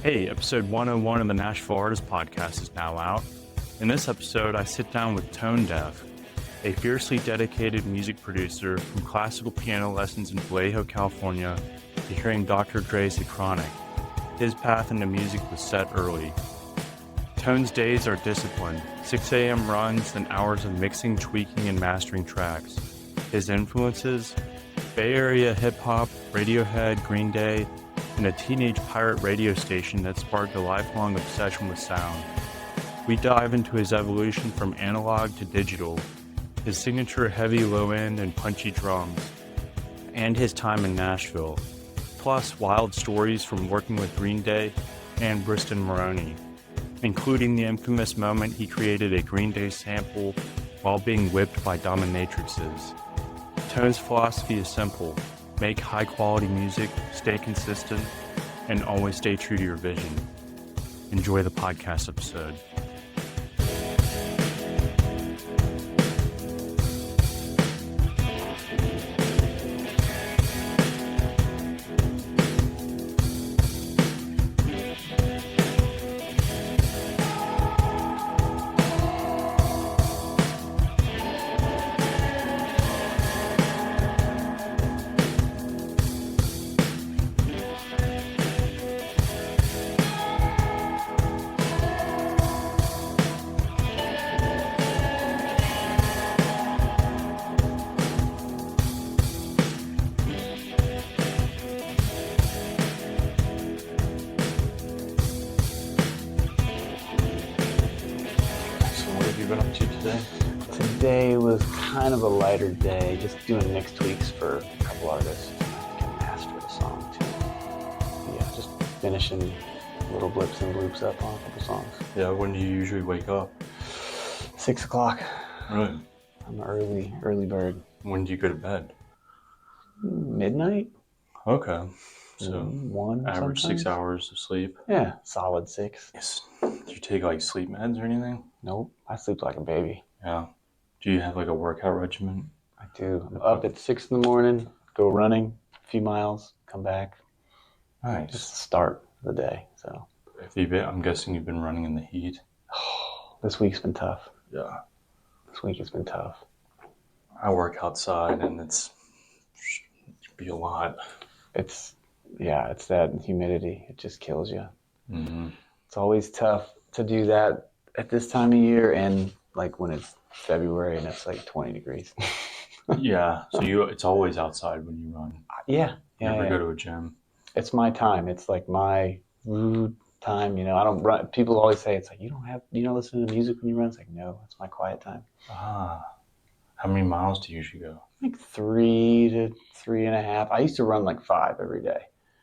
Hey, episode 101 of the Nashville Artist Podcast is now out. In this episode, I sit down with Tone Deaf, a fiercely dedicated music producer from classical piano lessons in Vallejo, California, to hearing Dr. Dre's The Chronic. His path into music was set early. Tone's days are disciplined, 6 a.m. runs and hours of mixing, tweaking, and mastering tracks. His influences? Bay Area hip-hop, Radiohead, Green Day, and a teenage pirate radio station that sparked a lifelong obsession with sound. We dive into his evolution from analog to digital, his signature heavy low end and punchy drums, and his time in Nashville, plus wild stories from working with Green Day and Briston Maroney, including the infamous moment he created a Green Day sample while being whipped by dominatrixes. Tone's philosophy is simple: make high-quality music, stay consistent, and always stay true to your vision. Enjoy the podcast episode. Today was kind of a lighter day, just doing mix tweaks for a couple artists. I can master the song too. Yeah, just finishing little blips and bloops up on a couple songs. Yeah, when do you usually wake up? 6 o'clock. Really? I'm an early bird. When do you go to bed? Midnight? Okay. So, 1 average sometimes. 6 hours of sleep? Yeah, solid 6. Yes. Do you take like sleep meds or anything? Nope, I sleep like a baby. Yeah. Do you have like a workout regimen? I do. I'm up at 6 in the morning, go running a few miles, come back. Nice. Just the start of the day. So I'm guessing you've been running in the heat. This week's been tough. Yeah. This week has been tough. I work outside and it can be a lot. It's that humidity. It just kills you. Mm-hmm. It's always tough to do that at this time of year, and like when it's February and it's like 20 degrees. Yeah. So it's always outside when you run. Yeah. You never go to a gym. It's my time. It's like my time. I don't run. People always say it's like you don't listen to music when you run. It's like, no, it's my quiet time. Ah. How many miles do you usually go? Like 3 to 3.5. I used to run like 5 every day.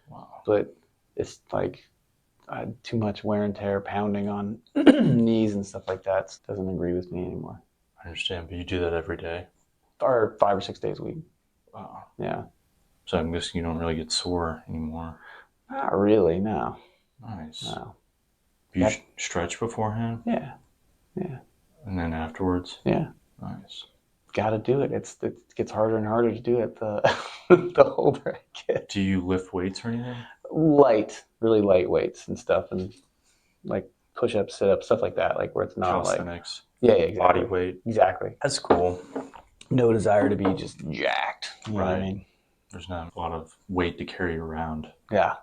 Wow. But it's like too much wear and tear, pounding on knees and stuff like that. Doesn't agree with me anymore. I understand, but you do that every day? Or 5 or 6 days a week. Wow. Yeah. So I'm guessing you don't really get sore anymore. Not really, no. Nice. No. Do you stretch beforehand? Yeah. Yeah. And then afterwards? Yeah. Nice. Got to do it. It gets harder and harder to do it the older I get. Do you lift weights or anything? Really light weights and stuff, and like push-ups, sit-ups, stuff like that, like where it's not calisthenics. Yeah, exactly. Body weight. Exactly. That's cool. No desire to be just jacked. You know what I mean? There's not a lot of weight to carry around. Yeah.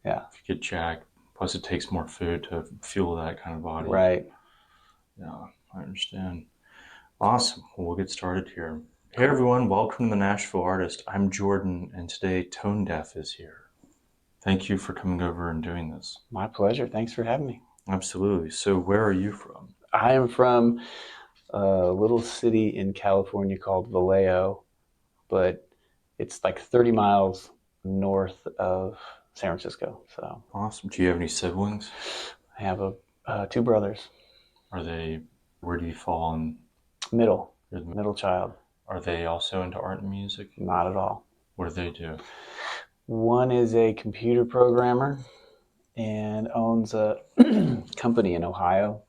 If you get jacked, plus it takes more food to fuel that kind of body. Right. Yeah, I understand. Awesome. Well, we'll get started here. Hey everyone, welcome to the Nashville Artist. I'm Jordan, and today Tone Deaf is here. Thank you for coming over and doing this. My pleasure. Thanks for having me. Absolutely. So where are you from? I am from a little city in California called Vallejo, but it's like 30 miles north of San Francisco. So awesome. Do you have any siblings? I have 2 brothers. Where do you fall in? Middle child. Are they also into art and music? Not at all. What do they do? One is a computer programmer and owns a company in Ohio.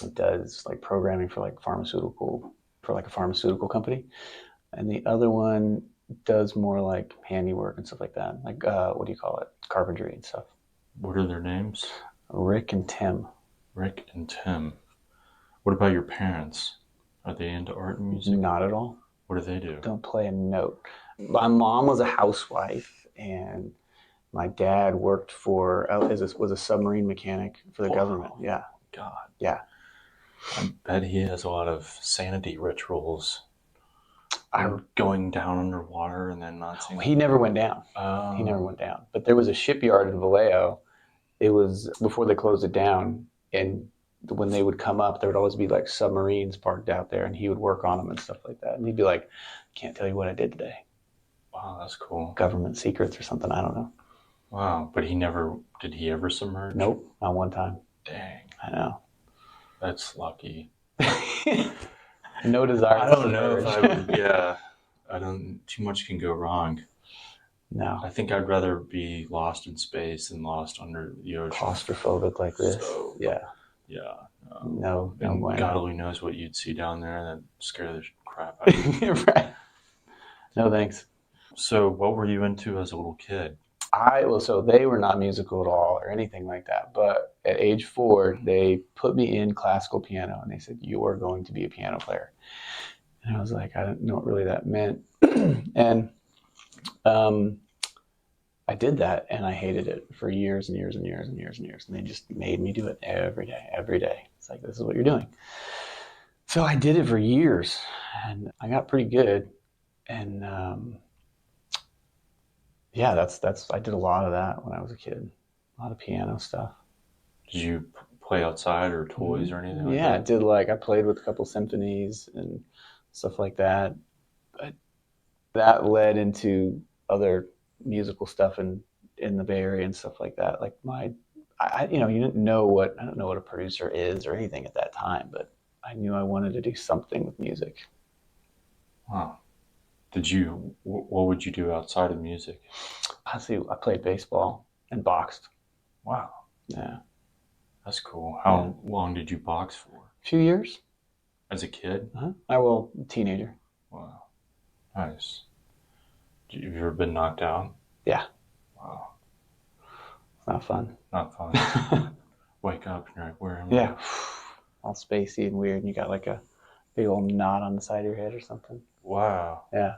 It does like programming for like a pharmaceutical company. And the other one does more like handiwork and stuff like that. Like, what do you call it? Carpentry and stuff. What are their names? Rick and Tim. Rick and Tim. What about your parents? Are they into art and music? Not at all. What do they do? Don't play a note. My mom was a housewife, and my dad worked for was a submarine mechanic for the government. Yeah. God. Yeah. I bet he has a lot of sanity rituals. Going down underwater and then not seeing. He never went down. He never went down. But there was a shipyard in Vallejo. It was before they closed it down, and when they would come up, there would always be like submarines parked out there, and he would work on them and stuff like that. And he'd be like, "Can't tell you what I did today." Wow, that's cool. Government secrets or something. I don't know. Wow, but did he ever submerge? Nope, not one time. Dang. I know. That's lucky. No desire. I don't know if I would. Yeah, too much can go wrong. No. I think I'd rather be lost in space than lost under the ocean. Claustrophobic like this. So, yeah. Yeah. No and God only knows what you'd see down there that scare the crap out of you. Right. No thanks. So what were you into as a little kid? So they were not musical at all or anything like that. But at age 4, they put me in classical piano, and they said, "You are going to be a piano player." And I was like, I didn't know what really that meant. And I did that, and I hated it for years and years and years and years and years. And they just made me do it every day, every day. It's like, this is what you're doing. So I did it for years, and I got pretty good. And yeah, I did a lot of that when I was a kid. A lot of piano stuff. Did you play outside or toys or anything like that? Yeah, I played with a couple symphonies and stuff like that. But that led into other musical stuff in the Bay Area and stuff like that. Like I don't know what a producer is or anything at that time, but I knew I wanted to do something with music. Wow. What would you do outside of music? I played baseball and boxed. Wow. Yeah. That's cool. How long did you box for? A few years. As a kid? Teenager. Wow. Nice. Have you ever been knocked out? Yeah. Wow. Not fun. Not fun. Wake up and you're like, where am I? Yeah. All spacey and weird, and you got like a big old knot on the side of your head or something. Wow. Yeah.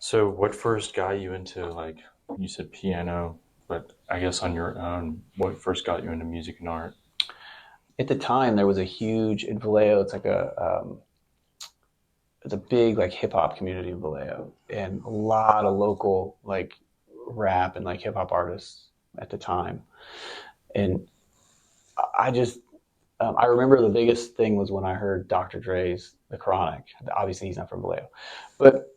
So what first got you into, like, you said piano, but I guess on your own, what first got you into music and art? At the time, there was a huge, in Vallejo, it's like it's a big like hip hop community in Vallejo, and a lot of local like rap and like hip hop artists at the time. And I just, I remember the biggest thing was when I heard Dr. Dre's The Chronic. Obviously, he's not from Vallejo, but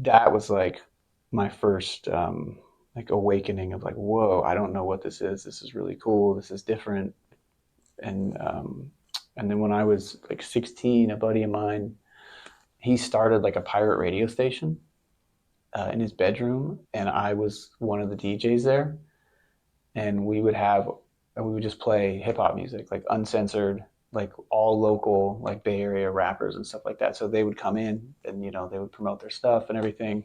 that was like my first like awakening of like, whoa, I don't know what this is. This is really cool. This is different. And then when I was like 16, a buddy of mine, he started like a pirate radio station in his bedroom, and I was one of the DJs there. And we would just play hip hop music, like uncensored, like all local, like Bay Area rappers and stuff like that. So they would come in, and they would promote their stuff and everything.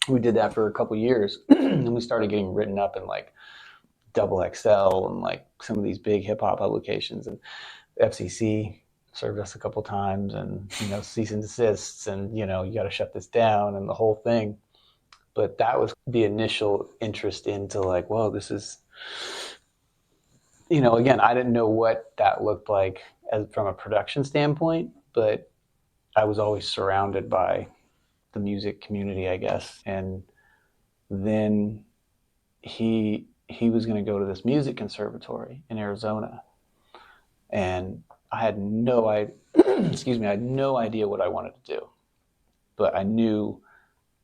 We did that for a couple years, and we started getting written up in like Double XL and like some of these big hip hop publications, and FCC served us a couple times, and cease and desists, and you got to shut this down and the whole thing. But that was the initial interest into like, whoa, this is, again, I didn't know what that looked like from a production standpoint, but I was always surrounded by the music community, I guess. And then he was going to go to this music conservatory in Arizona, and I had no idea. I had no idea what I wanted to do, but I knew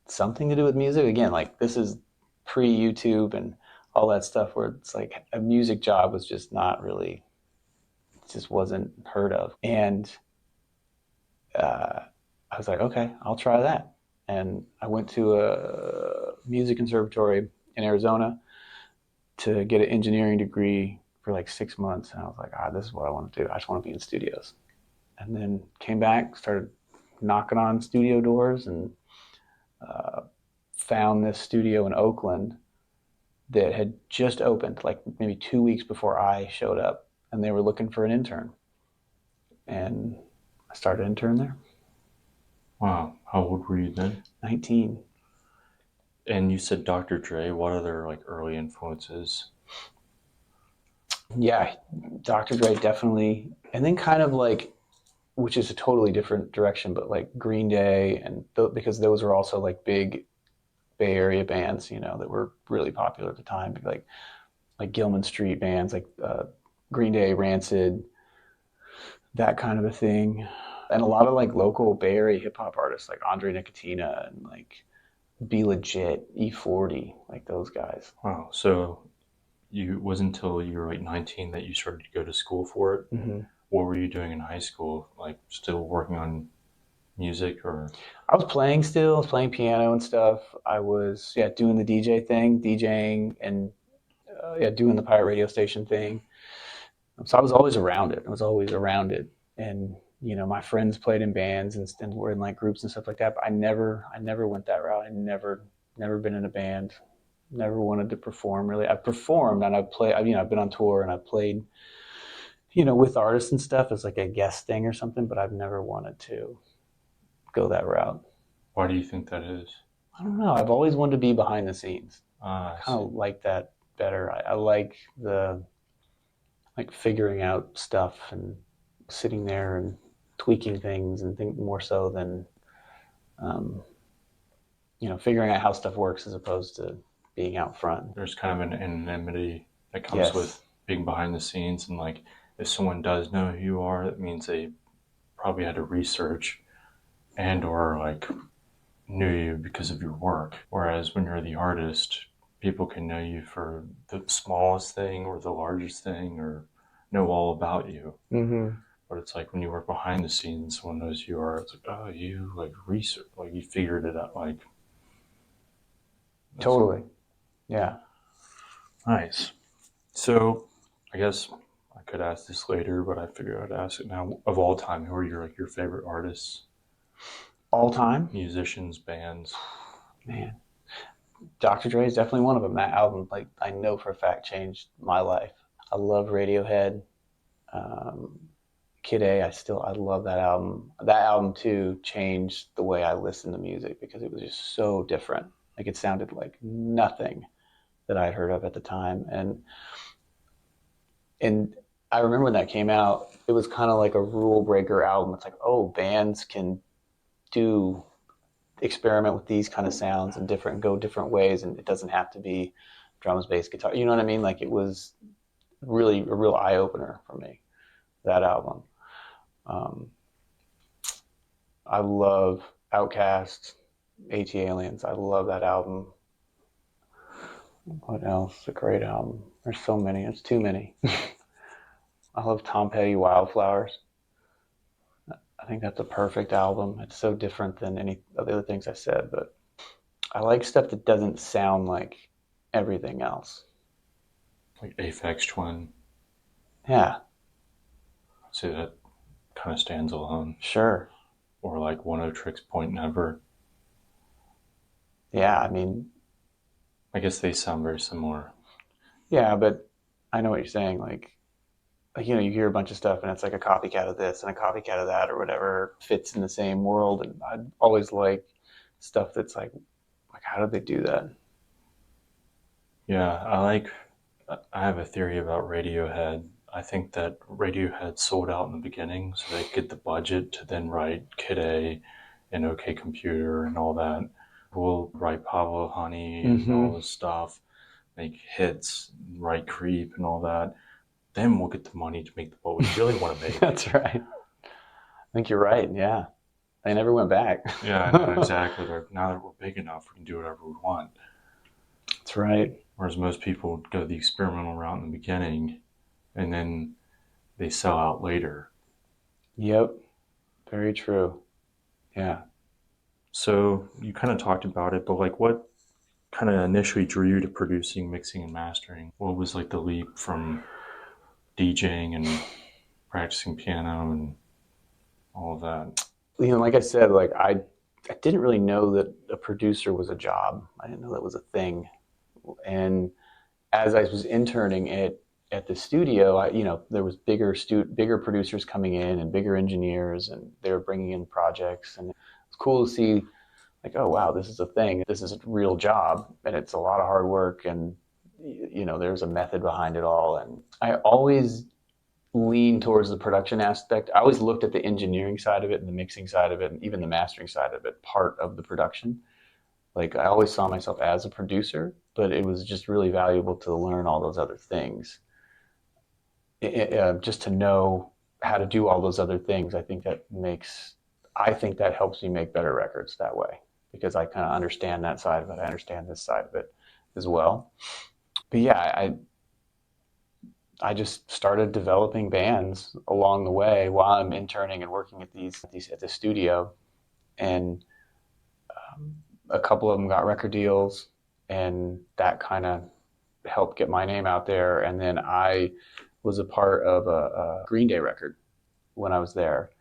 something to do with music. Again, like this is pre-YouTube and all that stuff, where it's like a music job was just not really, just wasn't heard of. And I was like, okay, I'll try that. And I went to a music conservatory in Arizona to get an engineering degree for like 6 months. And I was like, this is what I want to do. I just want to be in studios. And then came back, started knocking on studio doors, and found this studio in Oakland that had just opened, like maybe 2 weeks before I showed up, and they were looking for an intern. And I started an intern there. Wow. How old were you then? 19. And you said Dr. Dre. What other like early influences? Yeah, Dr. Dre definitely. And then kind of like, which is a totally different direction, but like Green Day, and because those were also like big Bay Area bands, that were really popular at the time, like Gilman Street bands, like Green Day, Rancid, that kind of a thing, and a lot of like local Bay Area hip hop artists like Andre Nicotina and like Be Legit, E40, like those guys. Wow. So it wasn't until you were like 19 that you started to go to school for it. Mm-hmm. What were you doing in high school? Like still working on music or? I was playing still. I was playing piano and stuff. I was doing the DJ thing, DJing, and doing the pirate radio station thing. So I was always around it. I was always around it, and my friends played in bands and were in like groups and stuff like that. But I never went that route. I never been in a band. Never wanted to perform really. I've performed and I've played. I've been on tour and I've played, with artists and stuff as like a guest thing or something. But I've never wanted to go that route. Why do you think that is? I don't know. I've always wanted to be behind the scenes. I Kind see. of like that better. I like the like figuring out stuff and sitting there and tweaking things and think more so than um, figuring out how stuff works as opposed to being out front. There's kind of an anonymity that comes Yes. with being behind the scenes, and like if someone does know who you are, that means they probably had to research and or like knew you because of your work. Whereas when you're the artist, people can know you for the smallest thing or the largest thing or know all about you. Mm-hmm. But it's like when you work behind the scenes, someone knows who you are. It's like, oh, you like research, like you figured it out. Like, Totally. Yeah. nice. So, I guess I could ask this later, but I figured I'd ask it now. Of all time, who are your favorite artists, All time, musicians, bands? man. Dr. Dre is definitely one of them. That album, like I know for a fact, changed my life. I love Radiohead. Um, Kid A, I love that album. That album too changed the way I listen to music because it was just so different. Like it sounded like nothing that I'd heard of at the time. And I remember when that came out, it was kind of like a rule breaker album. It's like, oh, bands can do experiment with these kind of sounds and go different ways, and it doesn't have to be drums, bass, guitar. You know what I mean? Like it was really a real eye opener for me. That album. Um, I love Outkast, AT Aliens. I love that album. What else? A great album. There's so many. It's too many. I love Tom Petty, Wildflowers. I think that's a perfect album. It's so different than any of the other things I said, but I like stuff that doesn't sound like everything else. Like Aphex Twin. Yeah, I'd say that kind of stands alone. sure. Or like One-O-Trix Point Never. Yeah, I mean, I guess they sound very similar. yeah, but I know what you're saying. Like you hear a bunch of stuff and it's like a copycat of this and a copycat of that or whatever fits in the same world. And I always like stuff that's like how did they do that? Yeah, I have a theory about Radiohead. I think that Radiohead sold out in the beginning so they get the budget to then write Kid A and OK Computer and all that. We'll write Pablo Honey and Mm-hmm. all this stuff, make hits, write Creep and all that. Then we'll get the money to make what we really want to make. That's right. I think you're right. Yeah, they never went back. Yeah, I know, exactly. Like, now that we're big enough, we can do whatever we want. That's right. Whereas most people go the experimental route in the beginning and then they sell out later. Yep. Very true. Yeah. So you kind of talked about it, but like what kind of initially drew you to producing, mixing, and mastering? What was like the leap from DJing and practicing piano and all of that? Like I said, like I didn't really know that a producer was a job. I didn't know that was a thing. And as I was interning at the studio, there was bigger producers coming in and bigger engineers, and they were bringing in projects, and it's cool to see like, oh wow, this is a thing. This is a real job, and it's a lot of hard work, and there's a method behind it all. And I always lean towards the production aspect. I always looked at the engineering side of it and the mixing side of it and even the mastering side of it, part of the production. Like I always saw myself as a producer, but it was just really valuable to learn all those other things. Just to know how to do all those other things, I think that helps me make better records that way, because I kind of understand that side of it. I understand this side of it as well. But yeah, I just started developing bands along the way while I'm interning and working at the studio, and a couple of them got record deals, and that kind of helped get my name out there. And then I was a part of a Green Day record when I was there,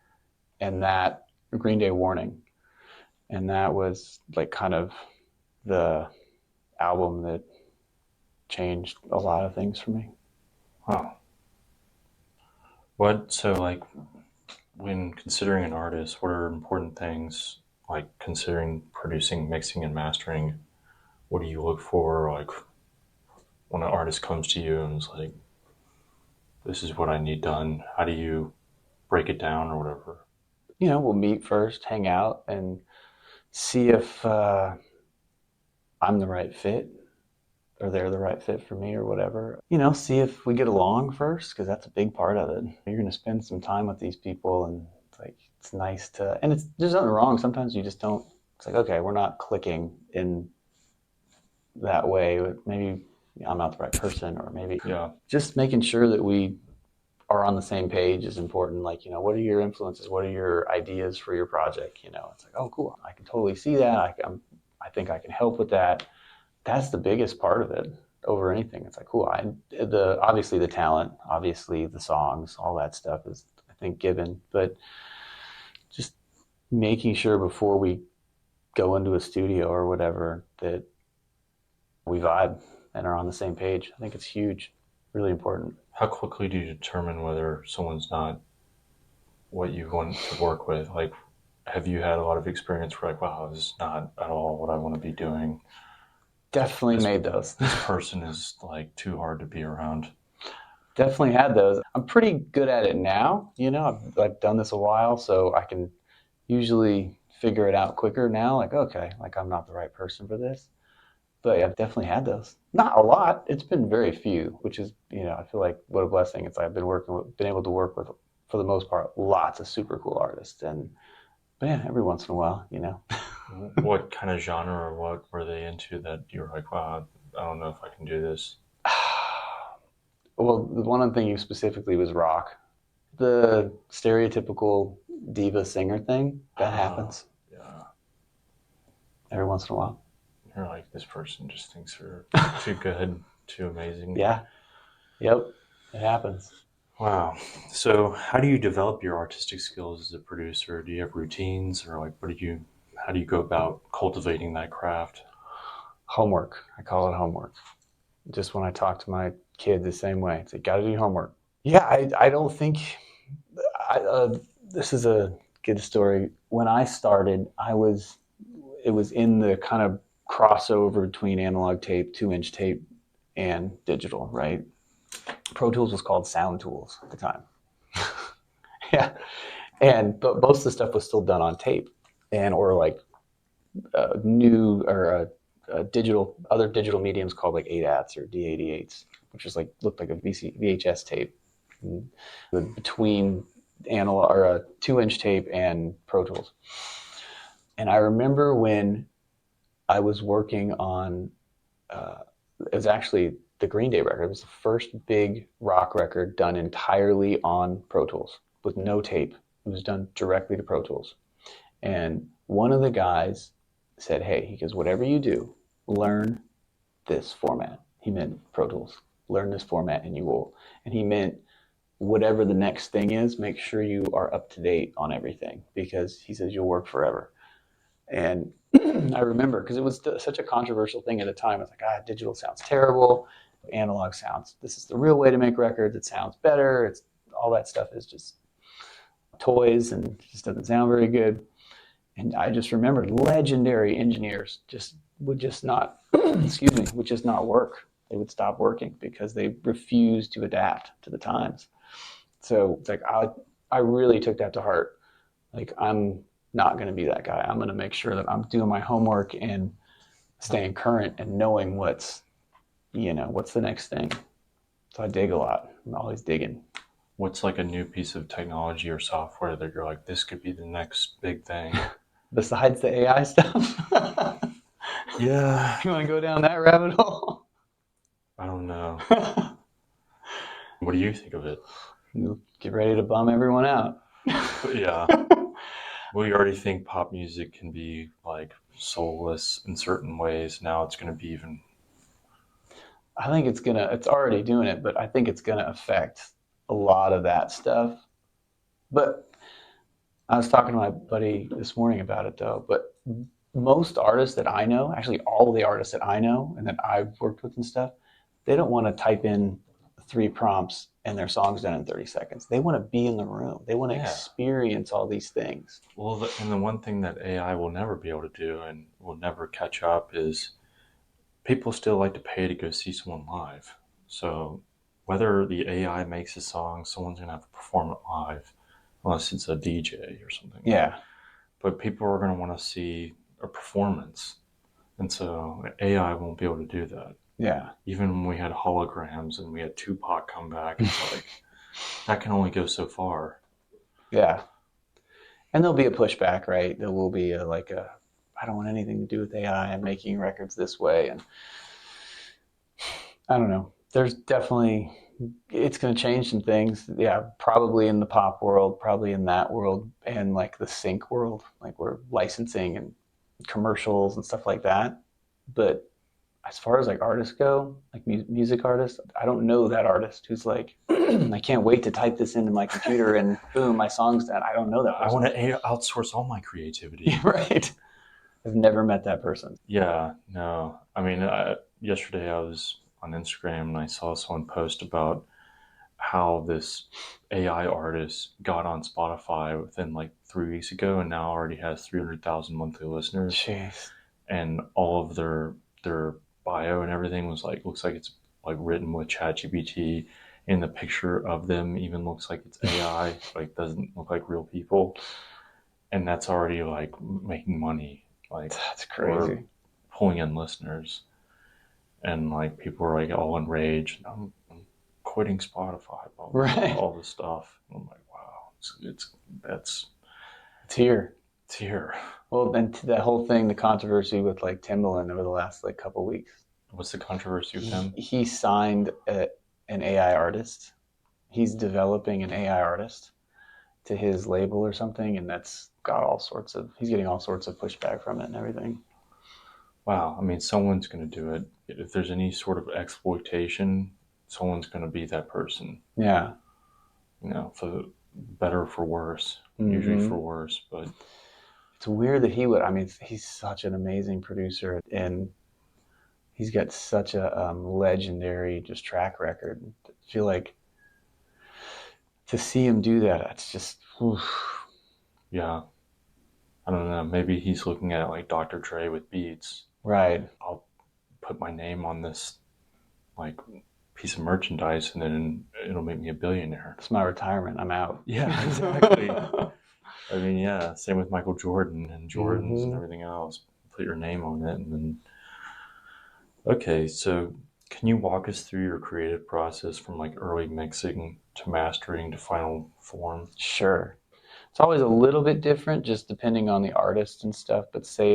and that Green Day Warning, and that was like kind of the album that changed a lot of things for me. Wow. So like when considering an artist, what are important things, like considering producing, mixing, and mastering? What do you look for, like when an artist comes to you and is like, this is what I need done? How do you break it down or whatever? We'll meet first, hang out, and see if I'm the right fit or they're the right fit for me or whatever. See if we get along first, because that's a big part of it. You're going to spend some time with these people, and it's nice to, and there's nothing wrong. Sometimes you just don't, it's like, okay, we're not clicking in that way. Maybe I'm not the right person, or maybe just making sure that we are on the same page is important. Like, what are your influences? What are your ideas for your project? It's like, oh, cool. I can totally see that. I think I can help with that. That's the biggest part of it over anything. It's like, cool. Obviously the talent, obviously the songs, all that stuff is, I think, given, but just making sure before we go into a studio or whatever that we vibe and are on the same page. I think it's huge, really important. How quickly do you determine whether someone's not what you want to work with? Like, have you had a lot of experience where like, wow, this is not at all what I want to be doing? Definitely made those. This person is like too hard to be around. Definitely had those. I'm pretty good at it now. I've done this a while, so I can usually figure it out quicker now. Like, okay, like I'm not the right person for this. But I've definitely had those. Not a lot. It's been very few, which is, I feel like what a blessing. It's like I've been able to work with, for the most part, lots of super cool artists. But yeah, every once in a while, What kind of genre or what were they into that you're like, wow, I don't know if I can do this? Well, the one thing you specifically was rock. The stereotypical diva singer thing, that happens. Yeah. Every once in a while. You're like, this person just thinks they're too good, too amazing. Yeah. Yep. It happens. Wow. So how do you develop your artistic skills as a producer? Do you have routines, or like how do you go about cultivating that craft? Homework. I call it homework. Just when I talk to my kids the same way, it's like, got to do homework. Yeah, I don't think, this is a good story. When I started, it was in the kind of crossover between analog tape, 2-inch tape, and digital, right? Pro Tools was called Sound Tools at the time. Yeah. But most of the stuff was still done on tape, or like new or other digital mediums called like 8-ats or D88s, which was looked like a VHS tape between analog or a 2-inch tape and Pro Tools. And I remember when I was working on, it was actually the Green Day record. It was the first big rock record done entirely on Pro Tools with no tape. It was done directly to Pro Tools. And one of the guys said, hey, he goes, whatever you do, learn this format. He meant Pro Tools. Learn this format and you will. And he meant whatever the next thing is, make sure you are up to date on everything, because he says you'll work forever. And I remember, because it was such a controversial thing at the time. I was like, digital sounds terrible. analog sounds. This is the real way to make records. It sounds better. It's all that stuff is just toys and it just doesn't sound very good. And I just remembered legendary engineers would just not, excuse me, would just not work. They would stop working because they refused to adapt to the times. So it's like I really took that to heart. Like, I'm not going to be that guy. I'm going to make sure that I'm doing my homework and staying current and knowing what's the next thing. So I dig a lot. I'm always digging. What's like a new piece of technology or software that you're like, this could be the next big thing? Besides the AI stuff? Yeah. You want to go down that rabbit hole? I don't know. What do you think of it? Get ready to bum everyone out. Yeah. We already think pop music can be like soulless in certain ways. Now it's going to be even. I think it's already doing it, but I think it's going to affect a lot of that stuff. But I was talking to my buddy this morning about it though, but most artists that I know, actually all the artists that I know and that I've worked with and stuff, they don't want to type in 3 prompts and their song's done in 30 seconds. They want to be in the room. They want to experience all these things. Well, and the one thing that AI will never be able to do and will never catch up is people still like to pay to go see someone live. So whether the AI makes a song, someone's going to have to perform it live, unless it's a DJ or something. Yeah. But people are going to want to see a performance. And so AI won't be able to do that. Yeah. Even when we had holograms and we had Tupac come back, it's like, that can only go so far. Yeah. And there'll be a pushback, right? There will be I don't want anything to do with AI. I'm making records this way. And I don't know. There's definitely, it's going to change some things. Yeah, probably in the pop world, probably in that world, and like the sync world, like we're licensing and commercials and stuff like that. But as far as like artists go, like music artists, I don't know that artist who's like, I can't wait to type this into my computer and boom, my song's done. I don't know that person. I want to outsource all my creativity. Right. I've never met that person. Yeah, no. I mean, yesterday I was on Instagram and I saw someone post about how this AI artist got on Spotify within like 3 weeks ago and now already has 300,000 monthly listeners. Jeez. And all of their bio and everything was like, looks like it's like written with ChatGPT, and the picture of them even looks like it's AI, like doesn't look like real people. And that's already like making money. Like, that's crazy. Pulling in listeners. And like people are like all enraged. I'm quitting Spotify, right? All this stuff. And I'm like, wow, it's here. It's here. Well, and that whole thing, the controversy with like Timbaland over the last like couple of weeks. What's the controversy with him? He signed an AI artist. He's developing an AI artist to his label or something, and that's got he's getting all sorts of pushback from it and everything. Wow. I mean, someone's going to do it. If there's any sort of exploitation, someone's going to be that person. Yeah. You know, for better or for worse, usually for worse, but it's weird that he would. I mean, he's such an amazing producer and he's got such a legendary just track record. I feel like to see him do that, it's just, oof. Yeah. I don't know. Maybe he's looking at it like Dr. Dre with Beats. Right. I'll put my name on this like piece of merchandise and then it'll make me a billionaire. It's my retirement. I'm out. Yeah, exactly. I mean, yeah, same with Michael Jordan and Jordans and everything else. Put your name on it and then... Okay, so can you walk us through your creative process from like early mixing to mastering to final form? Sure. It's always a little bit different just depending on the artist and stuff, but say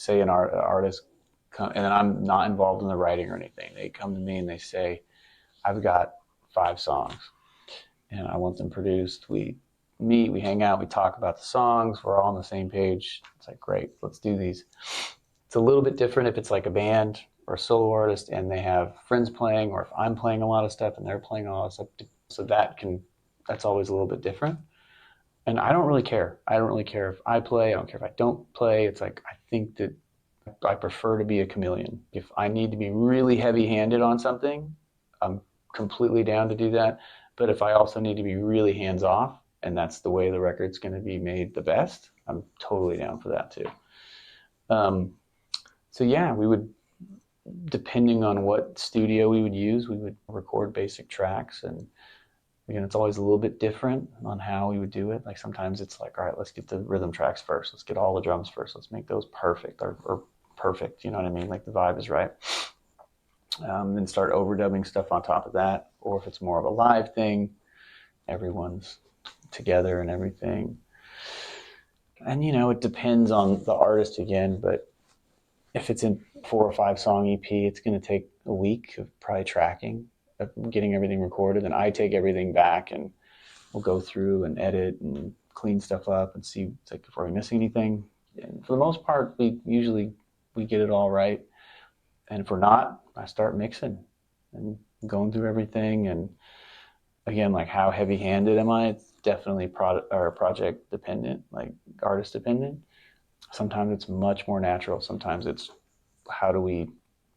an artist and I'm not involved in the writing or anything. They come to me and they say, I've got 5 songs and I want them produced. We meet, we hang out, we talk about the songs, we're all on the same page. It's like, great, let's do these. It's a little bit different if it's like a band or a solo artist and they have friends playing, or if I'm playing a lot of stuff and they're playing a lot of stuff. So that's always a little bit different. And I don't really care. I don't really care if I play. I don't care if I don't play. It's like, I think that I prefer to be a chameleon. If I need to be really heavy-handed on something, I'm completely down to do that. But if I also need to be really hands-off, and that's the way the record's going to be made the best, I'm totally down for that too. So yeah, we would, depending on what studio we would use, we would record basic tracks. And again, it's always a little bit different on how we would do it. Like sometimes it's like, all right, let's get the rhythm tracks first. Let's get all the drums first. Let's make those perfect or perfect. You know what I mean? Like the vibe is right. Then start overdubbing stuff on top of that. Or if it's more of a live thing, everyone's together and everything. And, it depends on the artist again, but if it's a 4 or 5 song EP, it's going to take a week of probably tracking, of getting everything recorded. And I take everything back and we'll go through and edit and clean stuff up and see like if we're missing anything. And for the most part, we get it all right. And if we're not, I start mixing and going through everything. And again, like how heavy-handed am I? It's definitely project dependent, like artist dependent. Sometimes it's much more natural. Sometimes it's how do we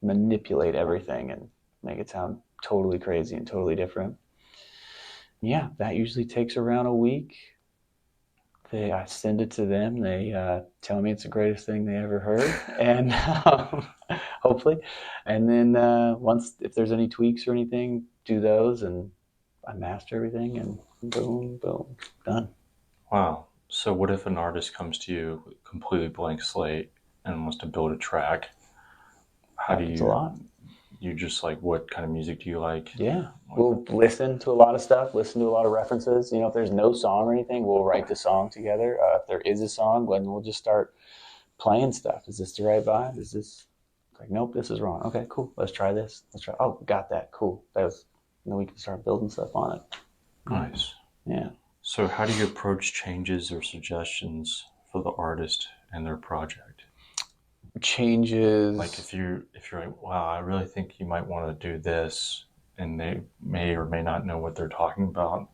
manipulate everything and make it sound totally crazy and totally different. Yeah, that usually takes around a week. I send it to them. They tell me it's the greatest thing they ever heard, and hopefully. And then if there's any tweaks or anything, do those, and I master everything, and boom, boom, done. Wow. So what if an artist comes to you with a completely blank slate and wants to build a track? How do Happens a lot. you just like, what kind of music do you like? Yeah, we'll listen to a lot of stuff, listen to a lot of references. If there's no song or anything, we'll write the song together. If there is a song, then we'll just start playing stuff. Is this the right vibe? Is this like, nope, this is wrong. Okay, cool. Let's try this. Oh, got that. Cool. And then we can start building stuff on it. Nice. Yeah. So how do you approach changes or suggestions for the artist and their project? Changes. Like if you're like, wow, I really think you might want to do this, and they may or may not know what they're talking about,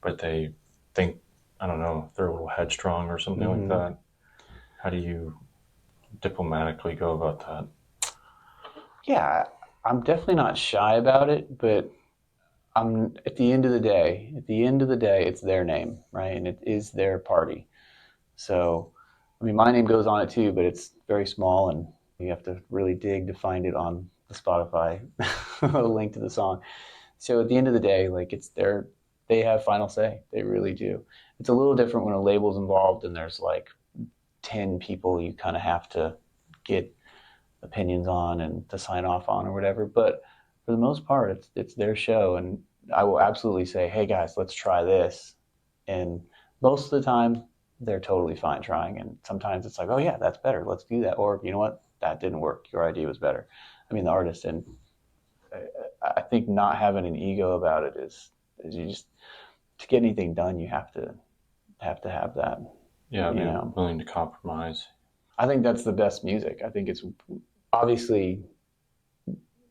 but they think, I don't know, they're a little headstrong or something like that. How do you diplomatically go about that? Yeah, I'm definitely not shy about it, but at the end of the day, it's their name, right? And it is their party. So, I mean, my name goes on it too, but it's very small and you have to really dig to find it on the Spotify link to the song. So at the end of the day, like they have final say. They really do. It's a little different when a label's involved and there's like 10 people you kind of have to get opinions on and to sign off on or whatever. But for the most part, it's their show, and I will absolutely say, "Hey guys, let's try this." And most of the time, they're totally fine trying. And sometimes it's like, "Oh yeah, that's better. Let's do that." Or you know what, that didn't work. Your idea was better. I mean, the artist, and I think not having an ego about it is you just, to get anything done, you have to have that. Yeah, be willing to compromise. I think that's the best music. I think it's obviously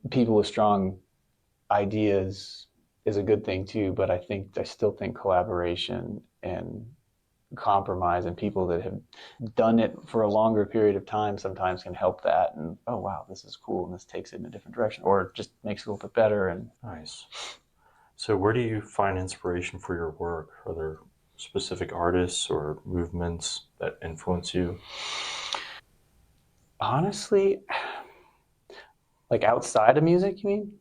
people with strong ideas is a good thing too, but I still think collaboration and compromise and people that have done it for a longer period of time sometimes can help that. And oh wow, this is cool, and this takes it in a different direction, or it just makes it a little bit better. And nice. So where do you find inspiration for your work? Are there specific artists or movements that influence you? Honestly, like outside of music, you mean?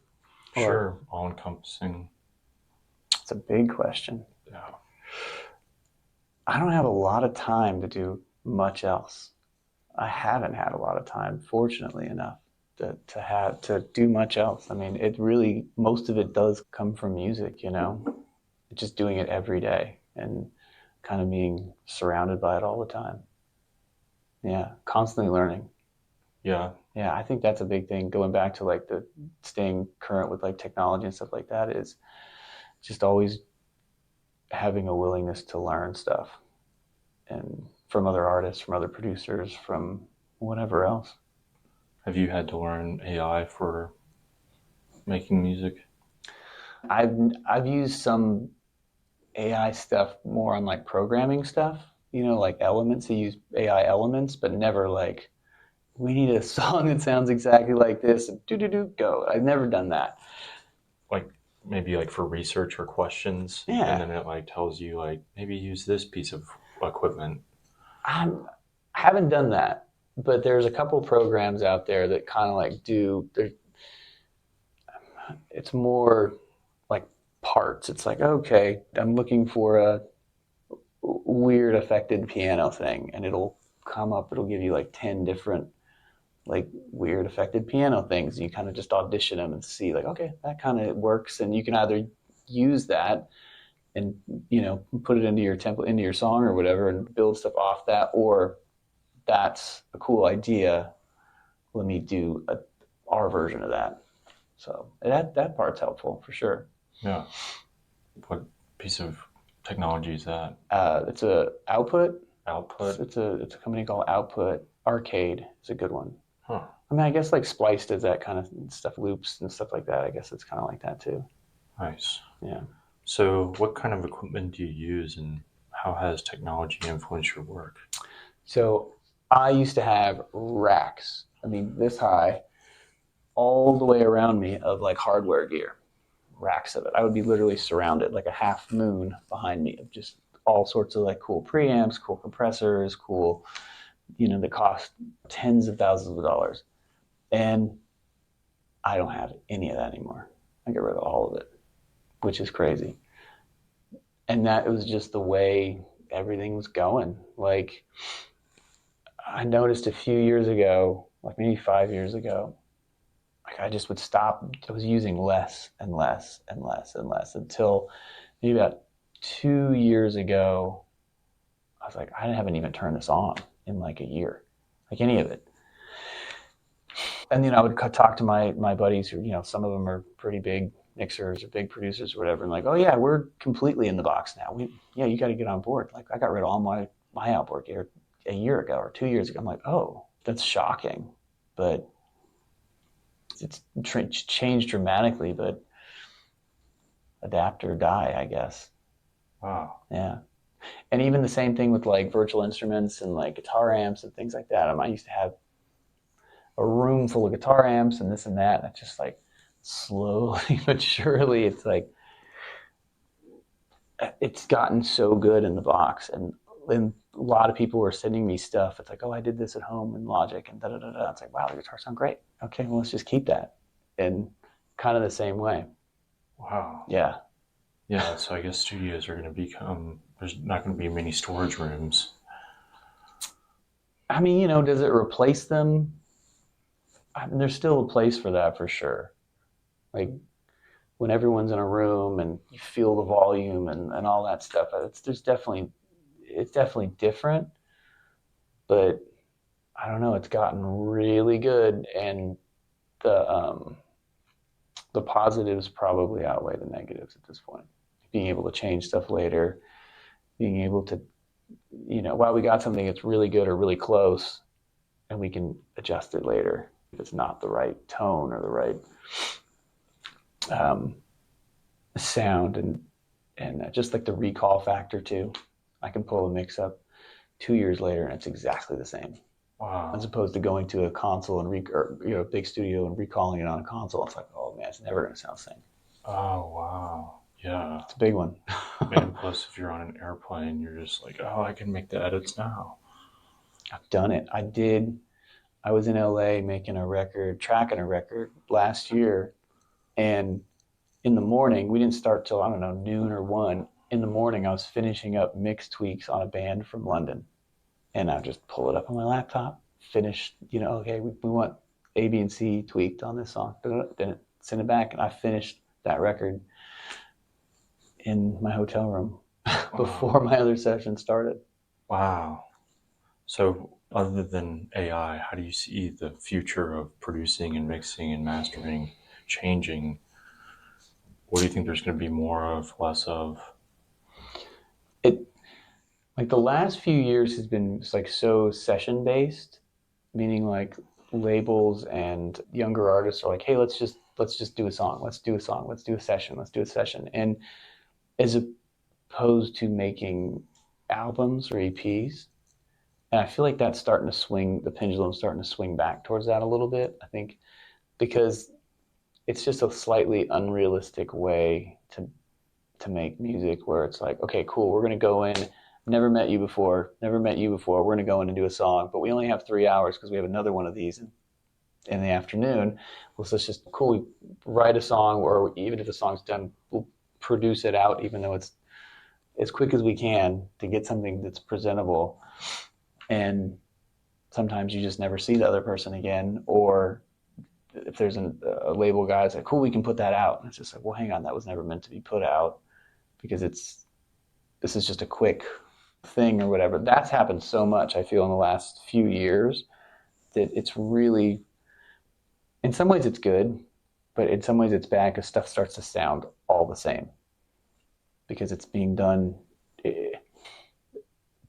Sure, all encompassing. It's a big question. Yeah. I don't have a lot of time to do much else. I haven't had a lot of time, fortunately enough, to do much else. I mean, it really, most of it does come from music, just doing it every day and kind of being surrounded by it all the time. Yeah, constantly learning. Yeah. Yeah, I think that's a big thing. Going back to like the staying current with like technology and stuff like that is just always having a willingness to learn stuff, and from other artists, from other producers, from whatever else. Have you had to learn AI for making music? I've used some AI stuff more on like programming stuff, like elements. I use AI elements, but never like we need a song that sounds exactly like this, and do go. I've never done that. Like maybe like for research or questions, Yeah. and then it like tells you like maybe use this piece of equipment. I haven't done that, but there's a couple programs out there that kind of like do. It's more like parts. It's like, okay, I'm looking for a weird affected piano thing, and it'll come up. It'll give you like 10 different like weird affected piano things. You kind of just audition them and see like, okay, that kind of works, and you can either use that and put it into your template, into your song or whatever, and build stuff off that, or that's a cool idea. Let me do our version of that. So that part's helpful for sure. Yeah. What piece of technology is that? It's a Output. Output? It's a company called Output. Arcade is a good one. Huh. I mean, I guess like Splice does that kind of stuff, loops and stuff like that. I guess it's kind of like that too. Nice. Yeah. So what kind of equipment do you use, and how has technology influenced your work? So I used to have racks. I mean, this high, all the way around me of like hardware gear, racks of it. I would be literally surrounded like a half moon behind me of just all sorts of like cool preamps, cool compressors, cool, that cost tens of thousands of dollars. And I don't have any of that anymore. I get rid of all of it, which is crazy. And that was just the way everything was going. Like, I noticed a few years ago, like maybe 5 years ago, like I just would stop. I was using less and less and less and less until maybe about 2 years ago, I was like, I haven't even turned this on in like a year, like any of it. And I would talk to my buddies who, some of them are pretty big mixers or big producers or whatever, and like, oh yeah, we're completely in the box now. You got to get on board. Like I got rid of all my outboard gear a year ago or 2 years ago. I'm like, oh, that's shocking, but it's changed dramatically. But adapt or die, I guess. Wow. Yeah. And even the same thing with like virtual instruments and like guitar amps and things like that. I used to have a room full of guitar amps and this and that. And it's just like slowly but surely, it's like it's gotten so good in the box. And a lot of people were sending me stuff. It's like, oh, I did this at home in Logic and da da da da. It's like, wow, the guitars sound great. Okay, well, let's just keep that. And kind of the same way. Wow. Yeah. Yeah, so I guess studios are going to become, there's not going to be many storage rooms. I mean, does it replace them? I mean, there's still a place for that for sure. Like when everyone's in a room and you feel the volume and all that stuff, it's definitely different. But I don't know, it's gotten really good, and the positives probably outweigh the negatives at this point. Being able to change stuff later, being able to, while we got something that's really good or really close, and we can adjust it later if it's not the right tone or the right sound, and just like the recall factor too. I can pull a mix up 2 years later and it's exactly the same. Wow. As opposed to going to a console and a big studio and recalling it on a console. It's like, oh man, it's never going to sound the same. Oh wow. Yeah. It's a big one. And plus, if you're on an airplane, you're just like, oh, I can make the edits now. I've done it. I was in LA tracking a record last year, and in the morning, we didn't start till, I don't know, noon or 1. In the morning, I was finishing up mix tweaks on a band from London. And I just pull it up on my laptop, finish, okay, we want A, B, and C tweaked on this song. Then send it back, and I finished that record in my hotel room before my other session started. Wow. So other than AI, how do you see the future of producing and mixing and mastering changing? What do you think there's going to be more of, less of? Like the last few years has been like so session based, meaning like labels and younger artists are like, hey, let's just do a song, let's do a song, let's do a session, and as opposed to making albums or EPs. And I feel like that's starting to swing, the pendulum's starting to swing back towards that a little bit. I think because it's just a slightly unrealistic way to make music where it's like, okay, cool, we're going to go in, never met you before, we're going to go in and do a song, but we only have 3 hours because we have another one of these in the afternoon. Well, so it's just cool, we write a song, or even if the song's done, we'll produce it out, even though it's as quick as we can to get something that's presentable. And sometimes you just never see the other person again, or if there's a label guy, it's like, cool, we can put that out. And it's just like, well, hang on, that was never meant to be put out because this is just a quick thing or whatever. That's happened so much, I feel, in the last few years that it's really, in some ways it's good, but in some ways it's bad because stuff starts to sound all the same because it's being done.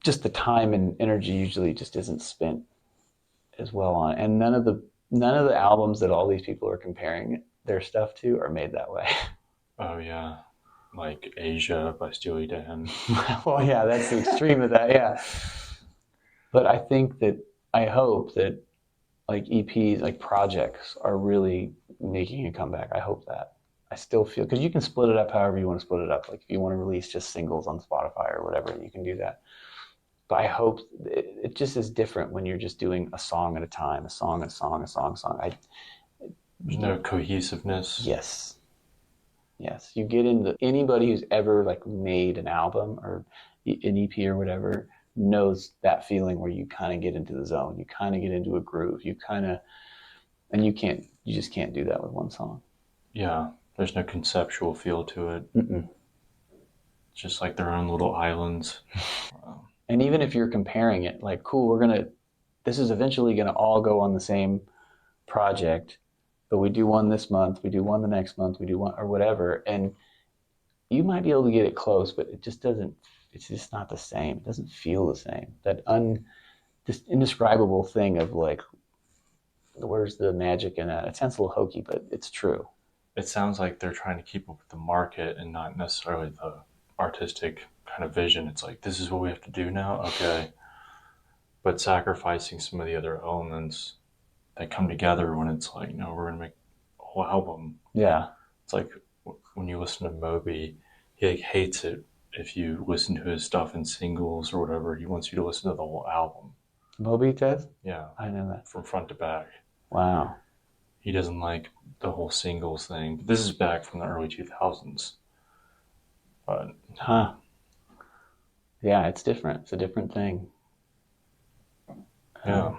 Just the time and energy usually just isn't spent as well on it. And none of the albums that all these people are comparing their stuff to are made that way. Oh yeah, like Asia by Steely Dan. Well, yeah, that's the extreme of that. Yeah, but I hope that like EPs, like projects, are really making a comeback. I hope that. I still feel because you can split it up however you want to split it up. Like if you want to release just singles on Spotify or whatever, you can do that. But I hope it just is different when you're just doing a song at a time, a song. There's no cohesiveness. Yes. You get into anybody who's ever like made an album or an EP or whatever knows that feeling where you kind of get into the zone, you kind of get into a groove, and you just can't do that with one song. Yeah, there's no conceptual feel to it. Mm-mm. Just like their own little islands. And even if you're comparing it, like, cool, this is eventually gonna all go on the same project, but we do one this month, we do one the next month, we do one or whatever, and you might be able to get it close, but it's just not the same. It doesn't feel the same. This indescribable thing of like, where's the magic in that? It sounds a little hokey, but it's true. It sounds like they're trying to keep up with the market and not necessarily the artistic kind of vision. It's like, this is what we have to do now? Okay. But sacrificing some of the other elements that come together when it's like, no, we're going to make a whole album. Yeah. It's like when you listen to Moby, he like hates it if you listen to his stuff in singles or whatever. He wants you to listen to the whole album. Moby does? Yeah. I know that. From front to back. Wow. He doesn't like the whole singles thing. But this is back from the early 2000s. But huh. Yeah, it's different. It's a different thing. Yeah.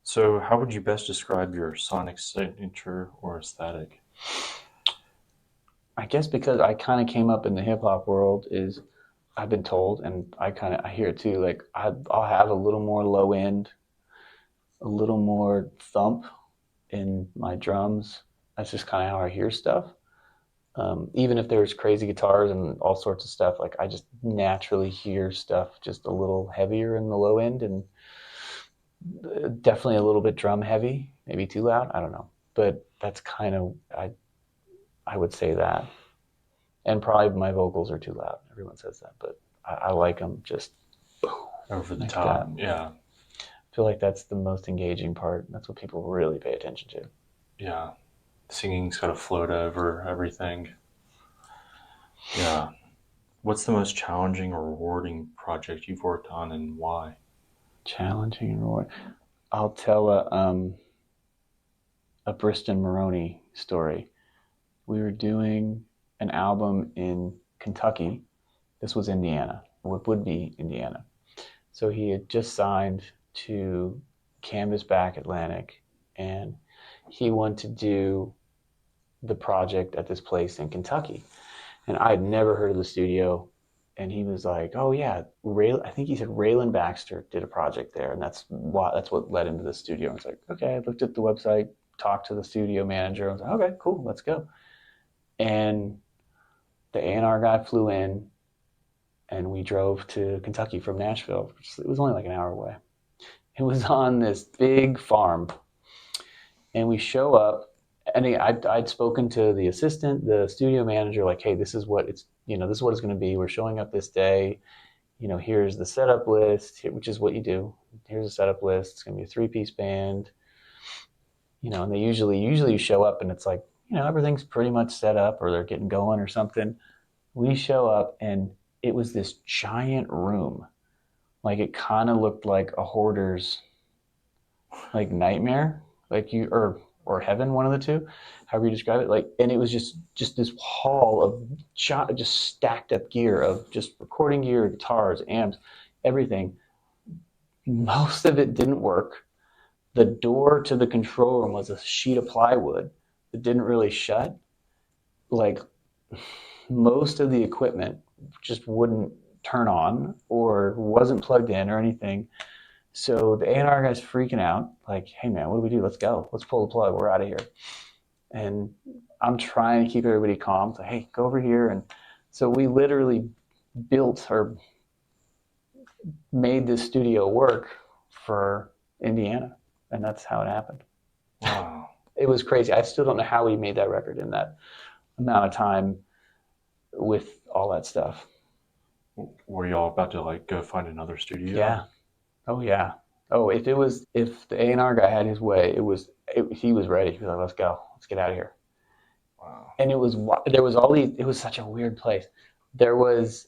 So how would you best describe your sonic signature or aesthetic? I guess because I kind of came up in the hip hop world is I've been told, and I hear it too, like I'll have a little more low end, a little more thump in my drums. That's just kind of how I hear stuff. Even if there's crazy guitars and all sorts of stuff, like I just naturally hear stuff just a little heavier in the low end and definitely a little bit drum heavy, maybe too loud. I don't know, but that's kind of I would say that, and probably my vocals are too loud. Everyone says that, but I like them just over the like top. That. Yeah. I feel like that's the most engaging part. That's what people really pay attention to. Yeah. Singing's got to float over everything. Yeah. What's the most challenging or rewarding project you've worked on and why? Challenging and rewarding. I'll tell a Briston Maroney story. We were doing an album in Kentucky. This was Indiana, what would be Indiana. So he had just signed to Canvasback Atlantic, and he wanted to do the project at this place in Kentucky. And I had never heard of the studio. And he was like, "Oh yeah, I think he said Raylan Baxter did a project there, and that's what led into the studio." I was like, "Okay." I looked at the website, talked to the studio manager. I was like, "Okay, cool, let's go." And the A&R guy flew in, and we drove to Kentucky from Nashville. It was only like an hour away. It was on this big farm, and we show up. And I'd spoken to the assistant, the studio manager, like, "Hey, this is what it's going to be. We're showing up this day." here's the setup list, which is what you do. Here's a setup list. It's going to be a 3-piece band. And they usually you show up and it's like, everything's pretty much set up or they're getting going or something. We show up and it was this giant room. Like it kind of looked like a hoarder's like nightmare, like or heaven, one of the two, however you describe it. Like, and it was just this hall of just stacked up gear of just recording gear, guitars, amps, everything. Most of it didn't work. The door to the control room was a sheet of plywood that didn't really shut. Like most of the equipment just wouldn't turn on or wasn't plugged in or anything. So the A&R guy's freaking out, like, hey man, what do we do? Let's go. Let's pull the plug. We're out of here. And I'm trying to keep everybody calm. So, hey, go over here. And so we literally built or made this studio work for Indiana. And that's how it happened. Wow. It was crazy. I still don't know how we made that record in that amount of time with all that stuff. Were y'all about to like go find another studio? Yeah. Oh yeah. Oh, if the A&R guy had his way, he was ready. He was like, let's go. Let's get out of here. Wow. And it was such a weird place. There was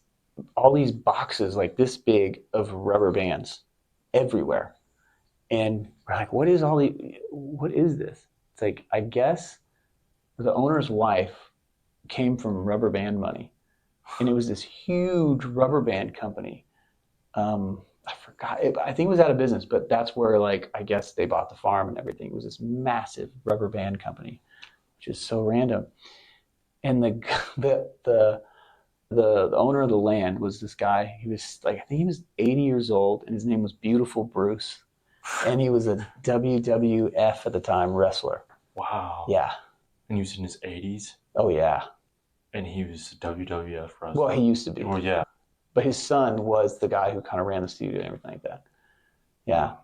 all these boxes like this big of rubber bands everywhere. And we're like, what is this? It's like, I guess the owner's wife came from rubber band money. And it was this huge rubber band company. I forgot. I think it was out of business, but that's where, like, I guess they bought the farm and everything. It was this massive rubber band company, which is so random. And the owner of the land was this guy. He was like, I think he was 80 years old, and his name was Beautiful Bruce, and he was a WWF at the time wrestler. Wow. Yeah. And he was in his 80s. Oh yeah. And he was a WWF wrestler. Well, he used to be. Well, yeah. But his son was the guy who kind of ran the studio and everything like that. Yeah.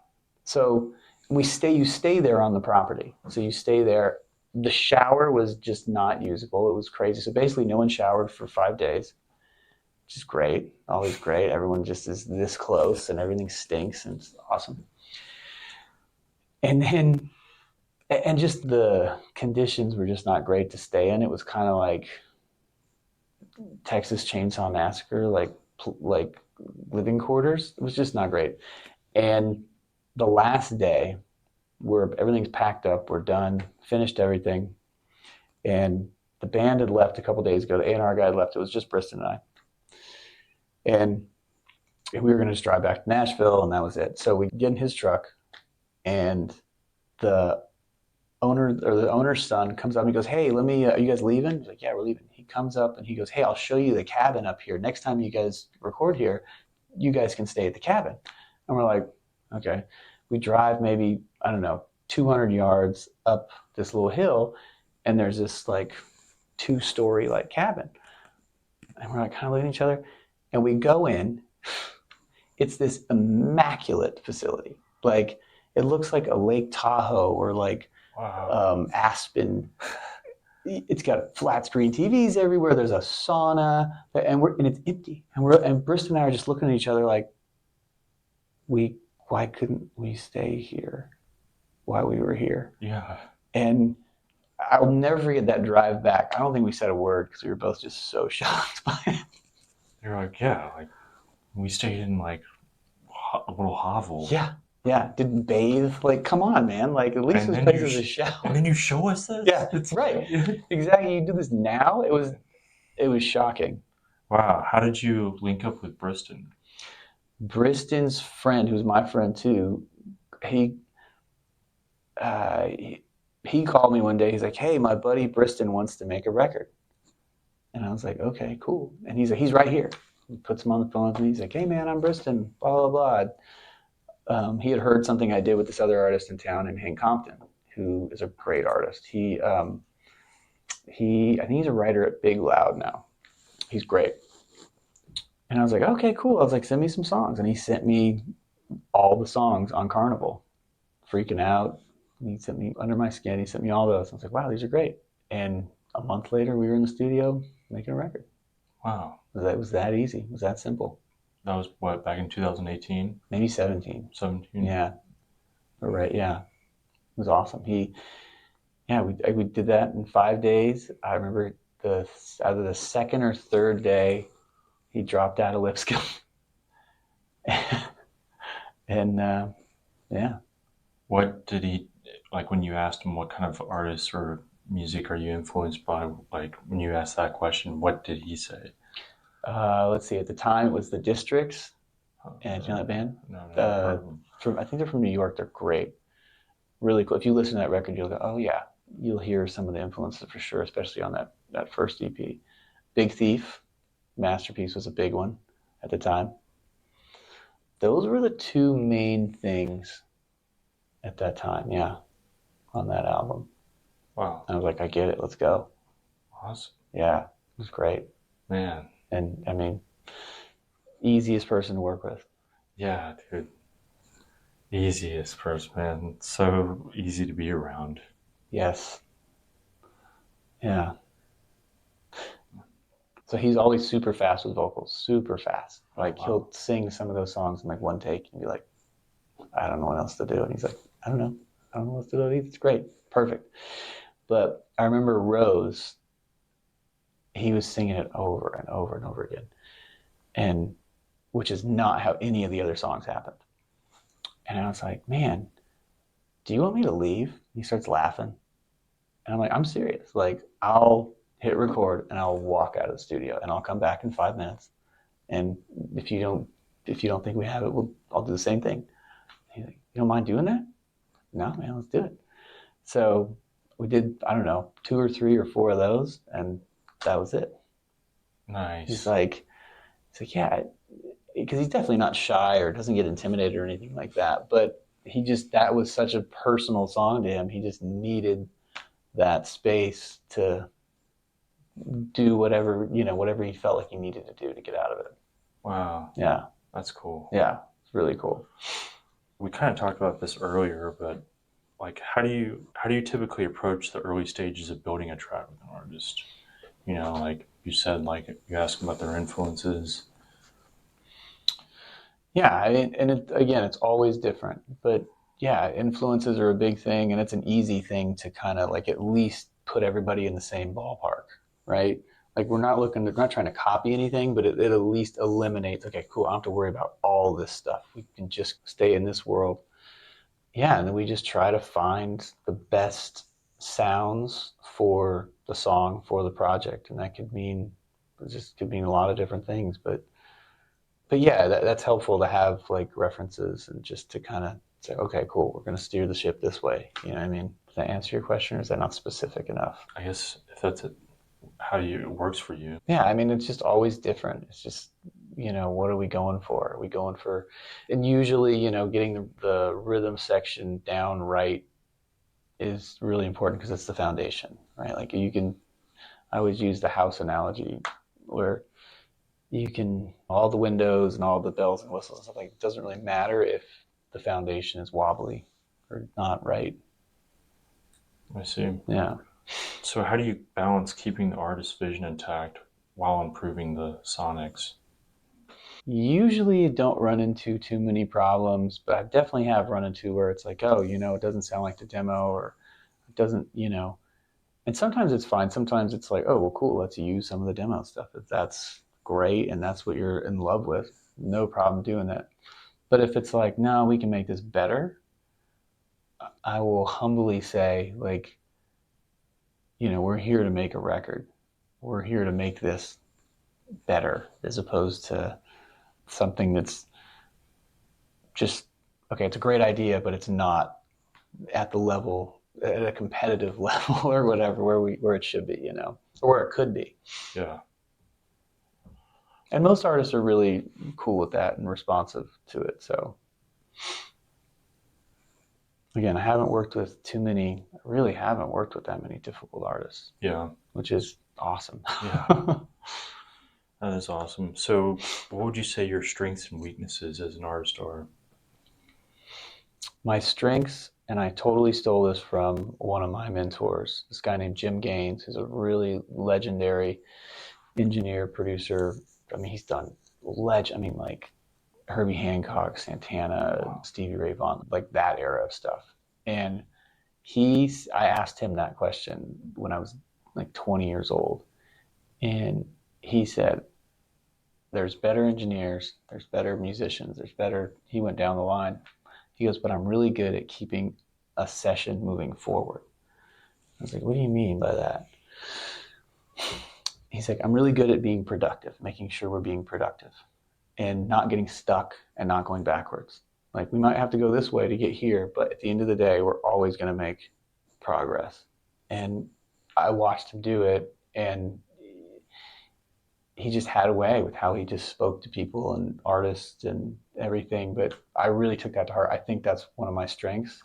So you stay there on the property. So you stay there. The shower was just not usable. It was crazy. So basically no one showered for 5 days, which is great. Always great. Everyone just is this close and everything stinks and it's awesome. And just the conditions were just not great to stay in. It was kind of like Texas Chainsaw Massacre, like living quarters. It was just not great. And the last day, everything's packed up, we're done, finished everything, and the band had left a couple days ago. The A&R guy had left. It was just Briston and I, and we were going to just drive back to Nashville, and that was it. So we get in his truck, and the owner's son comes up and he goes, hey, are you guys leaving? He's like, yeah, we're leaving. He comes up and he goes, hey, I'll show you the cabin up here. Next time you guys record here, you guys can stay at the cabin. And we're like, okay. We drive maybe, I don't know, 200 yards up this little hill, and there's this like 2-story like cabin. And we're like kind of looking at each other, and we go in. It's this immaculate facility. Like it looks like a Lake Tahoe or like wow. Aspen. It's got flat screen TVs everywhere. There's a sauna, and it's empty. And Briston and I are just looking at each other like, why couldn't we stay here while we were here? Yeah. And I'll never forget that drive back. I don't think we said a word because we were both just so shocked by it. You're like, yeah, like we stayed in like a little hovel. Yeah. Yeah, didn't bathe. Like, come on, man. Like, at least this place is a shower. And then you show us this? Yeah, it's right. Exactly. You do this now? It was shocking. Wow. How did you link up with Briston? Briston's friend, who's my friend too, he called me one day. He's like, hey, my buddy Briston wants to make a record. And I was like, okay, cool. And he's like, he's right here. He puts him on the phone with me. He's like, hey, man, I'm Briston, blah, blah, blah. He had heard something I did with this other artist in town named Hank Compton, who is a great artist. I think he's a writer at Big Loud now. He's great. And I was like, okay, cool. I was like, send me some songs. And he sent me all the songs on Carnival. Freaking Out. He sent me Under My Skin. He sent me all those. I was like, wow, these are great. And a month later, we were in the studio making a record. Wow. It was that easy. It was that simple. That was what, back in 2018? maybe 17. 17? Yeah, right. Yeah, it was awesome. We did that in 5 days. I remember either the second or third day, he dropped out of Lipscomb, and yeah. What did he, like when you asked him what kind of artists or music are you influenced by, like when you asked that question, what did he say? Let's see. At the time, it was the Districts, and do you know that band? No, never heard of him. I think they're from New York. They're great, really cool. If you listen to that record, you'll go, oh yeah, you'll hear some of the influences for sure, especially on that first EP. Big Thief, Masterpiece was a big one at the time. Those were the two main things at that time, yeah, on that album. Wow. I was like, I get it, let's go. Awesome. Yeah, it was great. Man. And I mean, easiest person to work with. Yeah, dude. Easiest person, man. So easy to be around. Yes. Yeah. So he's always super fast with vocals, super fast. Like he'll sing some of those songs in like one take and be like, I don't know what else to do. And he's like, I don't know. I don't know what else to do. It's great. Perfect. But I remember Rose, he was singing it over and over and over again. And which is not how any of the other songs happened. And I was like, man, do you want me to leave? And he starts laughing. And I'm like, I'm serious. Like, I'll hit record and I'll walk out of the studio and I'll come back in 5 minutes. And if you don't think we have it, I'll do the same thing. He's like, you don't mind doing that? No, man, let's do it. So we did, I don't know, 2 or 3 or 4 of those, and that was it. Nice. He's like, yeah, because he's definitely not shy or doesn't get intimidated or anything like that. But that was such a personal song to him. He just needed that space to do whatever he felt like he needed to do to get out of it. Wow. Yeah. That's cool. Yeah. It's really cool. We kind of talked about this earlier, but like how do you typically approach the early stages of building a track with an artist? Like you said, like you ask them about their influences. Yeah, and it's always different. But yeah, influences are a big thing, and it's an easy thing to kind of like at least put everybody in the same ballpark, right? Like we're not trying to copy anything, but it at least eliminates, okay, cool, I don't have to worry about all this stuff. We can just stay in this world. Yeah, and then we just try to find the best sounds for the song, for the project. And that could mean a lot of different things. But yeah, that's helpful to have like references and just to kind of say, okay, cool, we're going to steer the ship this way. You know what I mean? Does that answer your question, or is that not specific enough? I guess if that's how it works for you. Yeah, I mean, it's just always different. It's just, what are we going for? Are we going for, and usually, getting the rhythm section down right is really important because it's the foundation, right? Like I always use the house analogy where you can, all the windows and all the bells and whistles and stuff, like it doesn't really matter if the foundation is wobbly or not right. I see. Yeah. So how do you balance keeping the artist's vision intact while improving the sonics? Usually you don't run into too many problems, but I definitely have run into where it's like, oh, it doesn't sound like the demo, or it doesn't, and sometimes it's fine. Sometimes it's like, oh, well, cool, let's use some of the demo stuff. If that's great and that's what you're in love with, no problem doing that. But if it's like, no, we can make this better, I will humbly say, like, we're here to make a record. We're here to make this better as opposed to something that's just, okay, it's a great idea, but it's not at a competitive level or whatever, where it should be, or where it could be. Yeah. And most artists are really cool with that and responsive to it. So again, I really haven't worked with that many difficult artists. Yeah. Which is awesome. Yeah. That is awesome. So what would you say your strengths and weaknesses as an artist are? My strengths, and I totally stole this from one of my mentors, this guy named Jim Gaines, who's a really legendary engineer, producer, I mean, he's done like Herbie Hancock, Santana, Stevie Ray Vaughan, like that era of stuff. And I asked him that question when I was like 20 years old. And he said, there's better engineers, there's better musicians, he went down the line. He goes, but I'm really good at keeping a session moving forward. I was like, what do you mean by that? He's like, I'm really good at being productive, making sure we're being productive and not getting stuck and not going backwards. Like, we might have to go this way to get here, but at the end of the day, we're always going to make progress. And I watched him do it, and he just had a way with how he just spoke to people and artists and everything. But I really took that to heart. I think that's one of my strengths,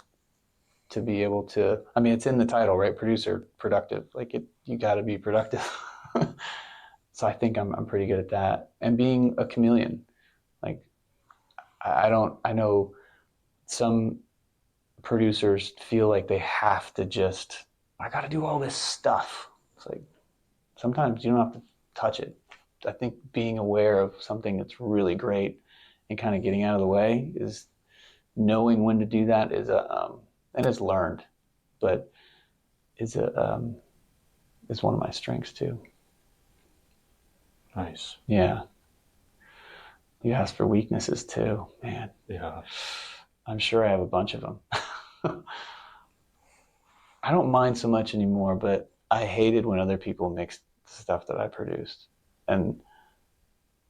to be able to, I mean, it's in the title, right? Producer, productive. Like, you got to be productive. So I think I'm pretty good at that. And being a chameleon. Like, I know some producers feel like they have to just, I got to do all this stuff. It's like, sometimes you don't have to touch it. I think being aware of something that's really great and kind of getting out of the way, is knowing when to do that, is and it's learned, but is one of my strengths too. Nice. Yeah. You asked for weaknesses too, man. Yeah. I'm sure I have a bunch of them. I don't mind so much anymore, but I hated when other people mixed stuff that I produced. And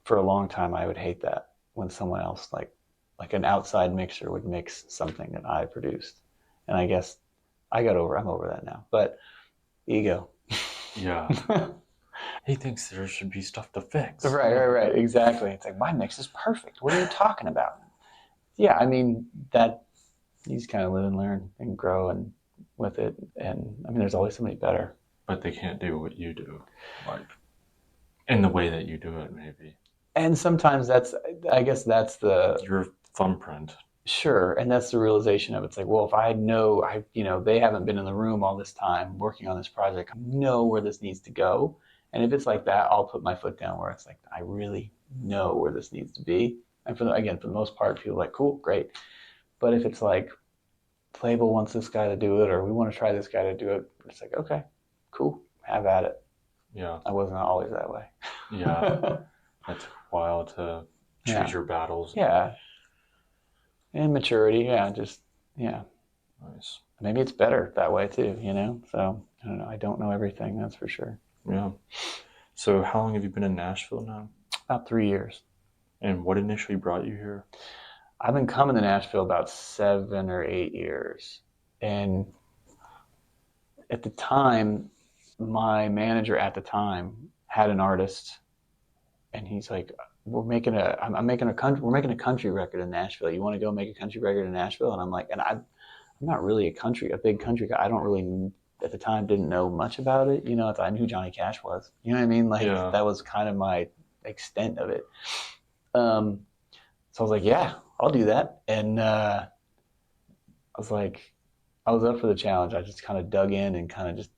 for a long time, I would hate that when someone else, like an outside mixer, would mix something that I produced. And I guess I'm over that now. But ego. Yeah. He thinks there should be stuff to fix. Right. Exactly. It's like, my mix is perfect. What are you talking about? Yeah, I mean, that you just kind of live and learn and grow and with it. And I mean, there's always somebody better. But they can't do what you do, like in the way that you do it, maybe. And sometimes I guess that's your thumbprint. Sure, and that's the realization of it. It's like, well, if they haven't been in the room all this time working on this project, I know where this needs to go. And if it's like that, I'll put my foot down where it's like, I really know where this needs to be. And for the most part, people are like, cool, great. But if it's like, the label wants this guy to do it, or we want to try this guy to do it, it's like, okay, cool, have at it. Yeah. I wasn't always that way. Yeah. That took a while to choose your battles. Yeah. And maturity, yeah. Nice. Maybe it's better that way too, So, I don't know. I don't know everything, that's for sure. Yeah. So how long have you been in Nashville now? About 3 years. And what initially brought you here? I've been coming to Nashville about 7 or 8 years. And at the time, my manager at the time had an artist, and he's like, we're making a country record in Nashville. You want to go make a country record in Nashville? And I'm like, and I'm not really a big country guy. I don't really, at the time, didn't know much about it. I knew who Johnny Cash was. You know what I mean? Like, That was kind of my extent of it. So I was like, yeah, I'll do that. And I was up for the challenge. I just kind of dug in and kind of just,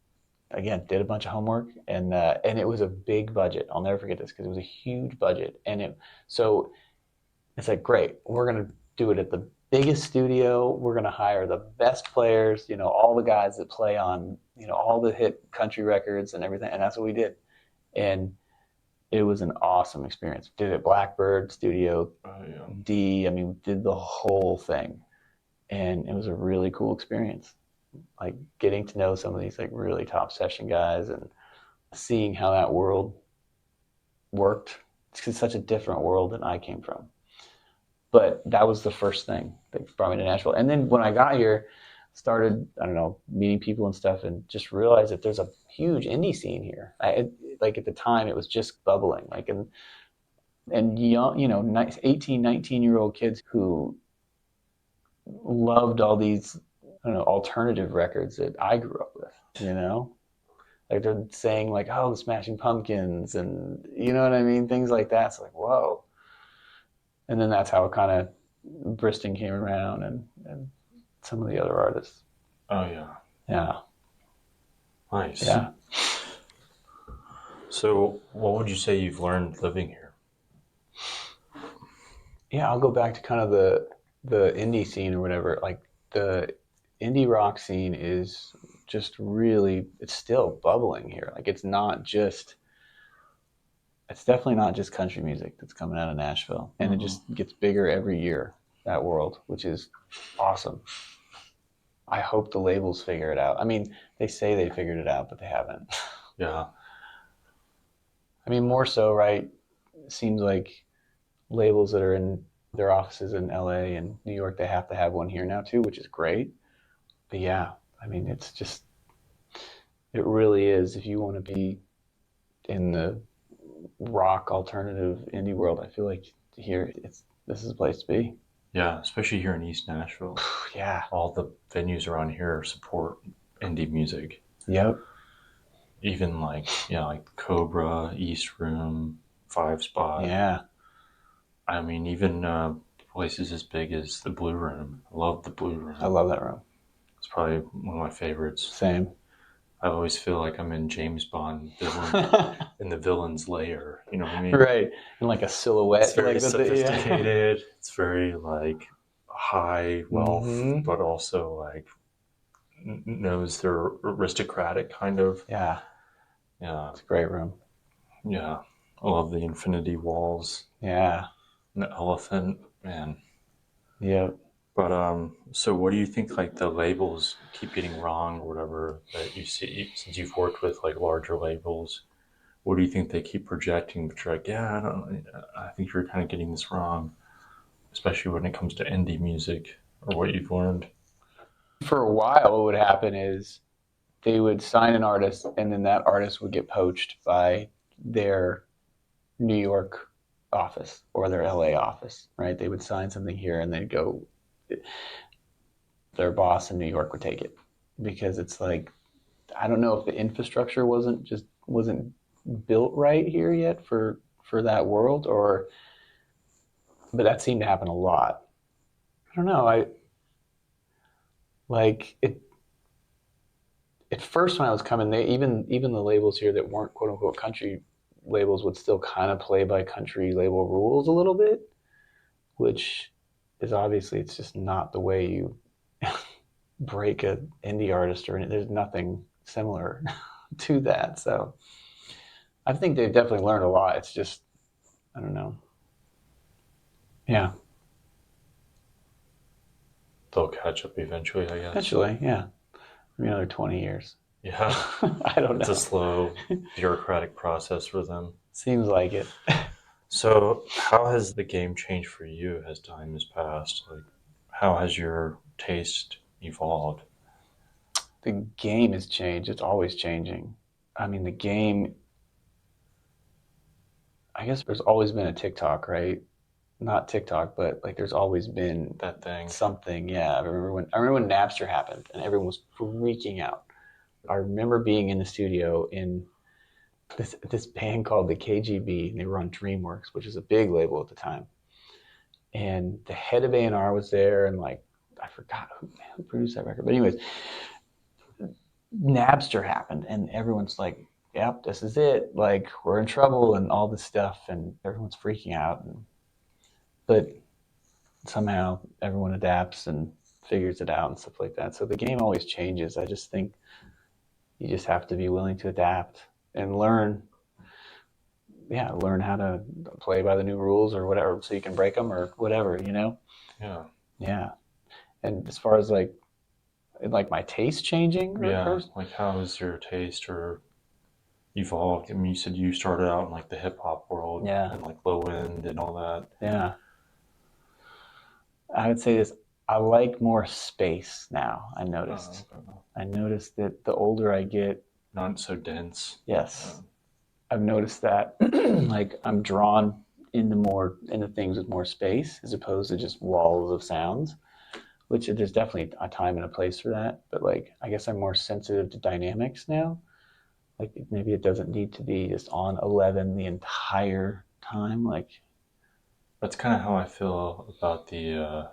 again, did a bunch of homework, and it was a big budget. I'll never forget this because it was a huge budget. And so it's like, great, we're going to do it at the biggest studio. We're going to hire the best players, all the guys that play on, all the hit country records and everything. And that's what we did. And it was an awesome experience. Did it at Blackbird Studio D. I mean, we did the whole thing. And it was a really cool experience. Like, getting to know some of these like really top session guys and seeing how that world worked. It's such a different world than I came from. But that was the first thing that brought me to Nashville. And then when I got here, started, meeting people and stuff, and just realized that there's a huge indie scene here. Like, at the time, it was just bubbling. Like, and young, 18, 19-year-old kids who loved all these, alternative records that I grew up with, Like, they're saying, like, oh, the Smashing Pumpkins, and you know what I mean? Things like that. It's like, whoa. And then that's how it kind of, Briston came around, and some of the other artists. Oh, yeah. Yeah. Nice. Yeah. So what would you say you've learned living here? yeah, I'll go back to kind of the indie scene or whatever. Like the indie rock scene is just really, it's still bubbling here. Like it's definitely not just country music that's coming out of Nashville, and it just gets bigger every year. That world, which is awesome. I hope the labels figure it out. I mean, they say they figured it out, but they haven't. Yeah. I mean, more so, right? It seems like labels that are in their offices in LA and New York, they have to have one here now too, which is great. But yeah, I mean, it's just, it really is. If you want to be in the rock alternative indie world, I feel like here this is the place to be. Yeah, especially here in East Nashville. Yeah. All the venues around here support indie music. Yep. Even like, like Cobra, East Room, Five Spot. Yeah. I mean, even places as big as the Blue Room. I love the Blue Room. I love that room. It's probably one of my favorites. Same. I always feel like I'm in James Bond villain in the villain's lair. You know what I mean? Right. And like a silhouette. It's very like sophisticated. Yeah. It's very like high wealth, but also like knows they're aristocratic kind of. Yeah. Yeah. It's a great room. Yeah. I love the infinity walls. Yeah. And the elephant, man. Yep. But so what do you think like the labels keep getting wrong or whatever that you see since you've worked with like larger labels? What do you think they keep projecting? But you're like, yeah, I think you're kind of getting this wrong, especially when it comes to indie music or what you've learned. For a while, what would happen is they would sign an artist, and then that artist would get poached by their New York office or their LA office, right? They would sign something here, and they'd go. Their boss in New York would take it because it's like, I don't know if the infrastructure wasn't built right here yet for that world, but that seemed to happen a lot. I don't know. I like it. At first, when I was coming, they even the labels here that weren't quote unquote country labels would still kind of play by country label rules a little bit, which is obviously it's just not the way you break an indie artist or there's nothing similar to that. So I think they've definitely learned a lot. It's just, I don't know. Yeah. They'll catch up eventually, I guess. Eventually, yeah. Maybe another 20 years. Yeah. I don't know. It's a slow bureaucratic process for them. Seems like it. So how has the game changed for you as time has passed? Like, how has your taste evolved? The game has changed. It's always changing. I mean, the game, I guess there's always been a TikTok, right? Not TikTok, but like there's always been That thing. something. Yeah, I remember when Napster happened and everyone was freaking out. I remember being in the studio in this band called the KGB, and they were on DreamWorks, which is a big label at the time. And the head of A&R was there, and like I forgot who produced that record, but anyways, Napster happened, and everyone's like, "Yep, this is it. Like we're in trouble," and all this stuff, and everyone's freaking out. But somehow everyone adapts and figures it out and stuff like that. So the game always changes. I just think you just have to be willing to adapt and learn how to play by the new rules or whatever, so you can break them or whatever, Yeah. Yeah. And as far as like my taste changing, Like how has your taste or evolved? I mean, you said you started out in like the hip hop world, Yeah. and like low end and all that. Yeah. I would say this. I like more space now. I noticed. I noticed that the older I get, not so dense. Yes, I've noticed that. Like I'm drawn into things with more space as opposed to just walls of sounds. Which there's definitely a time and a place for that. But like I guess I'm more sensitive to dynamics now. Like maybe it doesn't need to be just on 11 the entire time. Like that's kind of how I feel about the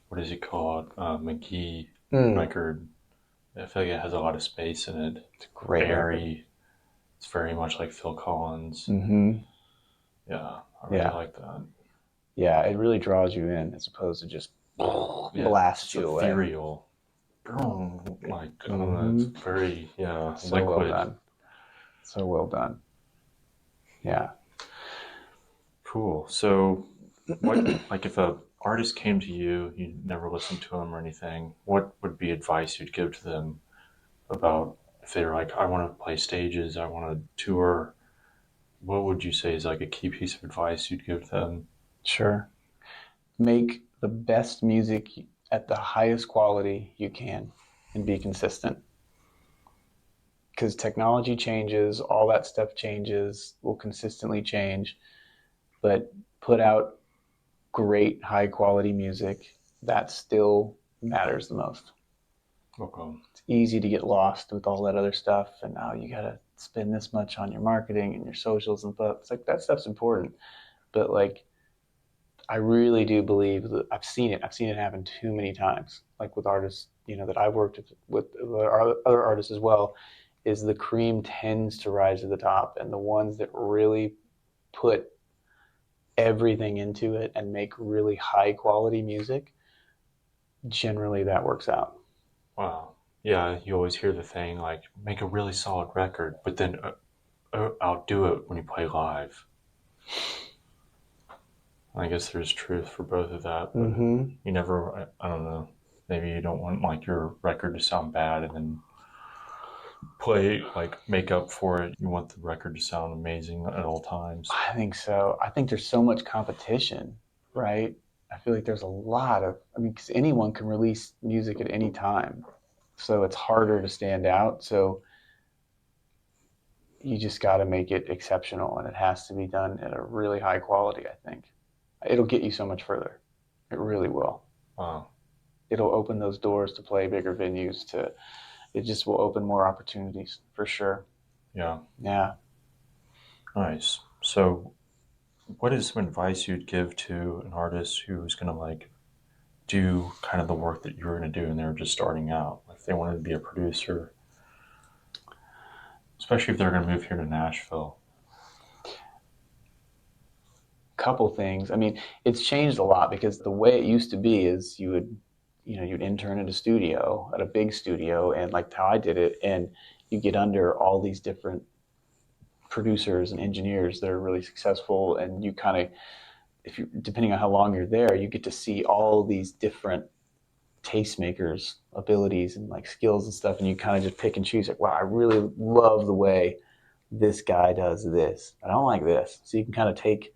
what is it called, McGee record. I feel like it has a lot of space in it. It's great. It's very much like Phil Collins. Mm-hmm. Yeah, I really like that. Yeah, it really draws you in as opposed to just blast you away. Ethereal. Like, I don't know, it's very, So liquid. well done. So well done. Yeah. Cool. So, what, like, if a artist came to you, you never listened to them or anything, what would be advice you'd give to them about if they're like, I want to play stages, I want to tour? What would you say is like a key piece of advice you'd give them? Sure. Make the best music at the highest quality you can and be consistent. Because technology changes, all that stuff changes, will consistently change, but put out great high quality music that still matters the most. Okay. It's easy to get lost with all that other stuff, and now you got to spend this much on your marketing and your socials and stuff. It's like that stuff's important, but like I really do believe that I've seen it. I've seen it happen too many times, like with artists, that I've worked with other artists as well. Is the cream tends to rise to the top, and the ones that really put everything into it and make really high quality music, generally that works out. Wow. Yeah, you always hear the thing like, make a really solid record, but then outdo it when you play live. I guess there's truth for both of that, but you never, I don't know, maybe you don't want like your record to sound bad and then play, like make up for it. You want the record to sound amazing at all times. I think so. I think there's so much competition, right? I feel like there's a lot of, I mean, because anyone can release music at any time. So it's harder to stand out. So you just got to make it exceptional, and it has to be done at a really high quality, I think. It'll get you so much further. It really will. Wow. It'll open those doors to play bigger venues, it just will open more opportunities for sure. Yeah. Yeah. Nice. So, what is some advice you'd give to an artist who's going to like do kind of the work that you're going to do and they're just starting out? If they wanted to be a producer, especially if they're going to move here to Nashville. Couple things. I mean, it's changed a lot because the way it used to be is you'd intern at a studio, at a big studio, and like how I did it, and you get under all these different producers and engineers that are really successful, and you kind of, if you depending on how long you're there, you get to see all these different tastemakers' abilities and like skills and stuff, and you kind of just pick and choose. Like, wow, I really love the way this guy does this. I don't like this, so you can kind of take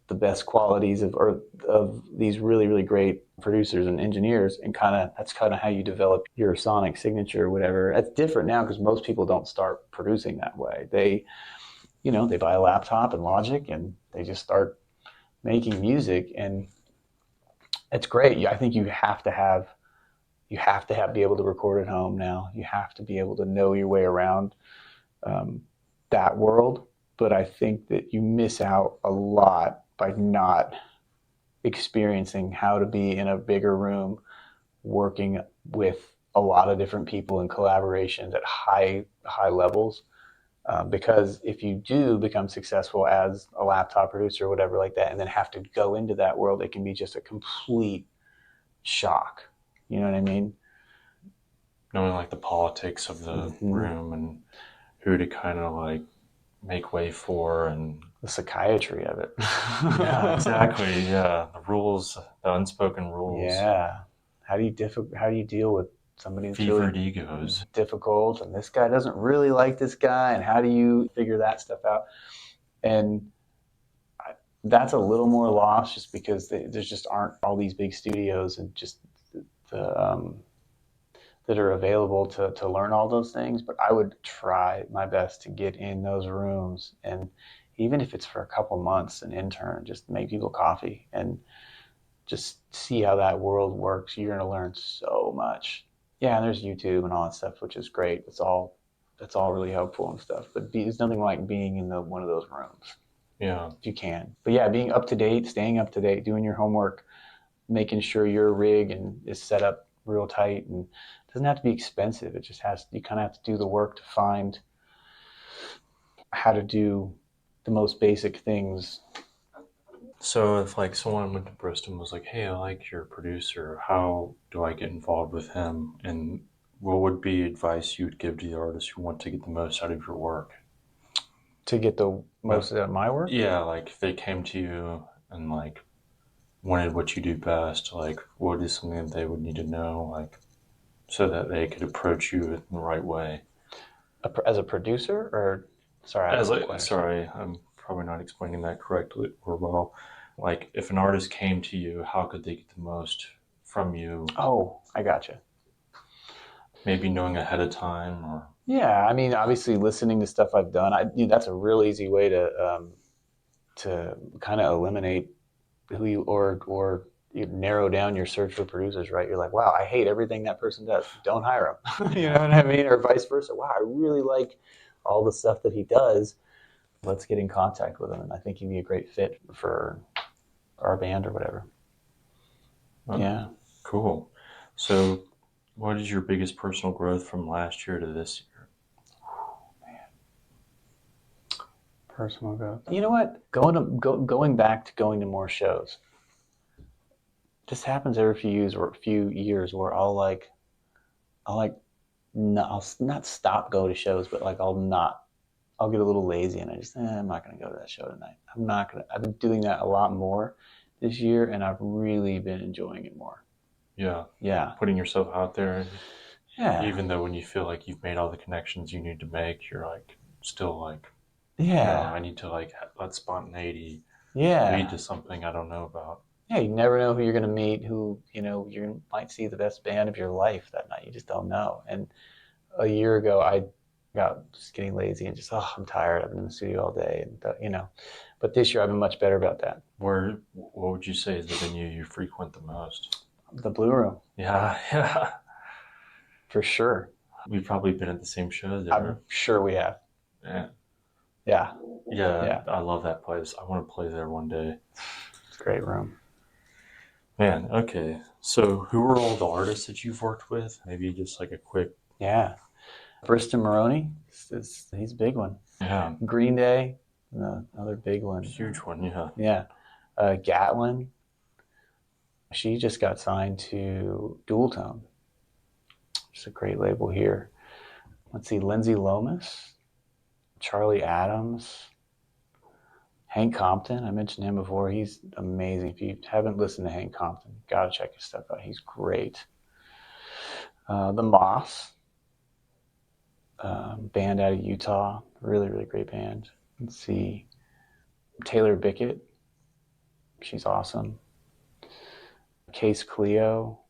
the best qualities of these really really great producers and engineers, and that's kind of how you develop your sonic signature or whatever. It's different now because most people don't start producing that way. They buy a laptop and Logic, and they just start making music, and it's great. I think you have to be able to record at home now. You have to be able to know your way around um, that world. But I think that you miss out a lot by not experiencing how to be in a bigger room, working with a lot of different people in collaborations at high levels. Because if you do become successful as a laptop producer or whatever like that, and then have to go into that world, it can be just a complete shock. You know what I mean? Knowing like the politics of the room and who to kind of like make way for and the psychiatry of it. yeah, exactly. Yeah, the rules, the unspoken rules. Yeah. How do you deal with somebody that's Fevered really egos. difficult, and this guy doesn't really like this guy, and how do you figure that stuff out? And that's a little more lost just because there's just aren't all these big studios and just the that are available to learn all those things. But I would try my best to get in those rooms, and even if it's for a couple months, an intern, just make people coffee and just see how that world works. You're going to learn so much. Yeah, and there's YouTube and all that stuff, which is great. That's all really helpful and stuff. But there's nothing like being in one of those rooms. Yeah, if you can. But yeah, being up to date, staying up to date, doing your homework, making sure your rig is set up real tight, and it doesn't have to be expensive. It just you kind of have to do the work to find how to do the most basic things. So if like someone went to Briston and was like, "Hey, I like your producer. How do I get involved with him?" And what would be advice you would give to the artists who want to get the most out of your work? To get the most Well, out of my work? yeah, like if they came to you and like wanted what you do best, like what is something that they would need to know, like so that they could approach you in the right way? As a producer, or sorry, I As don't like, quite understand. sorry, I'm probably not explaining that correctly or well. Like if an artist came to you, how could they get the most from you? Oh, I gotcha. Maybe knowing ahead of time, or Yeah, I mean, obviously, listening to stuff I've done, that's a real easy way to kind of eliminate who you or you narrow down your search for producers. Right? You're like, wow, I hate everything that person does. Don't hire him. You know what I mean? Or vice versa. Wow, I really like all the stuff that he does. Let's get in contact with him, and I think he'd be a great fit for our band or whatever. oh, Yeah. cool. So, what is your biggest personal growth from last year to this year? Personal growth. You know what? Going back to going to more shows. This happens every few years where I'll like no, I'll not stop going to shows, but like I'll get a little lazy and I just I'm not going to go to that show tonight. I'm not going to. I've been doing that a lot more this year, and I've really been enjoying it more. Yeah, Yeah. putting yourself out there, Yeah. even though when you feel like you've made all the connections you need to make, you're like still like, Yeah. I need to like let spontaneity Yeah. lead to something I don't know about. Yeah, you never know who you're going to meet, who, you might see the best band of your life that night. You just don't know. And a year ago, I got just getting lazy and just, I'm tired. I've been in the studio all day. And, but this year I've been much better about that. What would you say is the venue you frequent the most? The Blue Room, Yeah, yeah. for sure. We've probably been at the same show there. I'm sure we have. Yeah. Yeah. Yeah, I love that place. I want to play there one day. It's a great room. Man, okay. So who are all the artists that you've worked with? Maybe just like a quick. Yeah. Briston Maroney, he's a big one. Yeah. Green Day, another big one. Huge one, yeah. Yeah. Gatlin, she just got signed to Dual Tone. It's a great label here. Let's see, Lindsay Lomas, Charlie Adams, Hank Compton. I mentioned him before. He's amazing. If you haven't listened to Hank Compton, you gotta check his stuff out. He's great. The Moss, band out of Utah. Really, really great band. Let's see, Taylor Bickett. She's awesome. Case Cleo,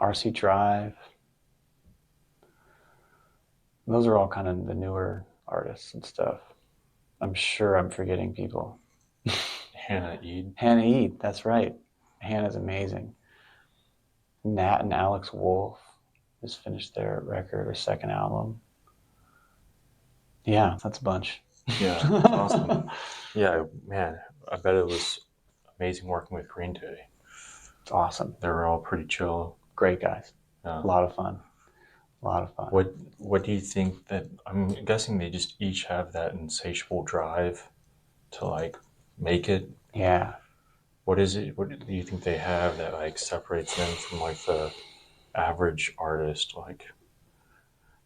RC Drive. Those are all kind of the newer artists and stuff. I'm sure I'm forgetting people. Hannah Eid. Hannah Eid, that's right. Hannah's amazing. Nat and Alex Wolf just finished their record or second album. Yeah, that's a bunch. Yeah, that's awesome. Yeah, man, I bet it was amazing working with Green Day. It's awesome. They were all pretty chill. Great guys. Yeah. A lot of fun. What do you think that I'm guessing they just each have that insatiable drive to like make it? Yeah. What is it? What do you think they have that like separates them from like the average artist, like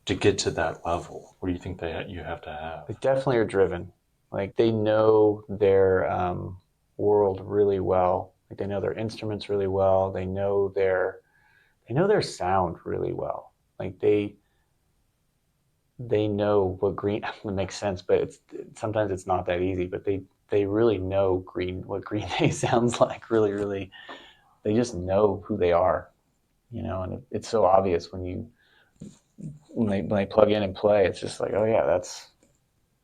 to get to that level? What do you think you have to have? They definitely are driven. Like they know their world really well. Like they know their instruments really well. They know their sound really well. Like they know what green it makes sense, but sometimes it's not that easy. But they really know what Green Day sounds like. Really, really, they just know who they are, and it's so obvious when they plug in and play. It's just like, oh yeah,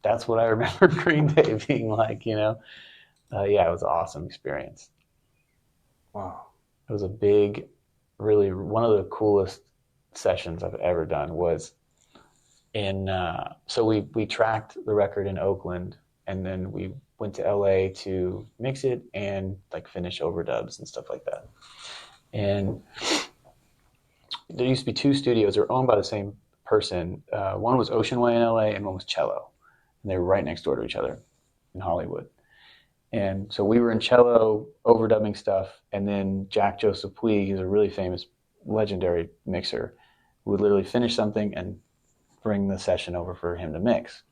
that's what I remember Green Day being like. Yeah, it was an awesome experience. Wow. It was a big, really one of the coolest sessions I've ever done was so we tracked the record in Oakland, and then we went to LA to mix it and like finish overdubs and stuff like that. And there used to be two studios. They're owned by the same person. One was Ocean Way in LA and one was Cello. And they were right next door to each other in Hollywood. And so we were in cello overdubbing stuff, and then Jack Joseph Puig, who's a really famous, legendary mixer, would literally finish something and bring the session over for him to mix.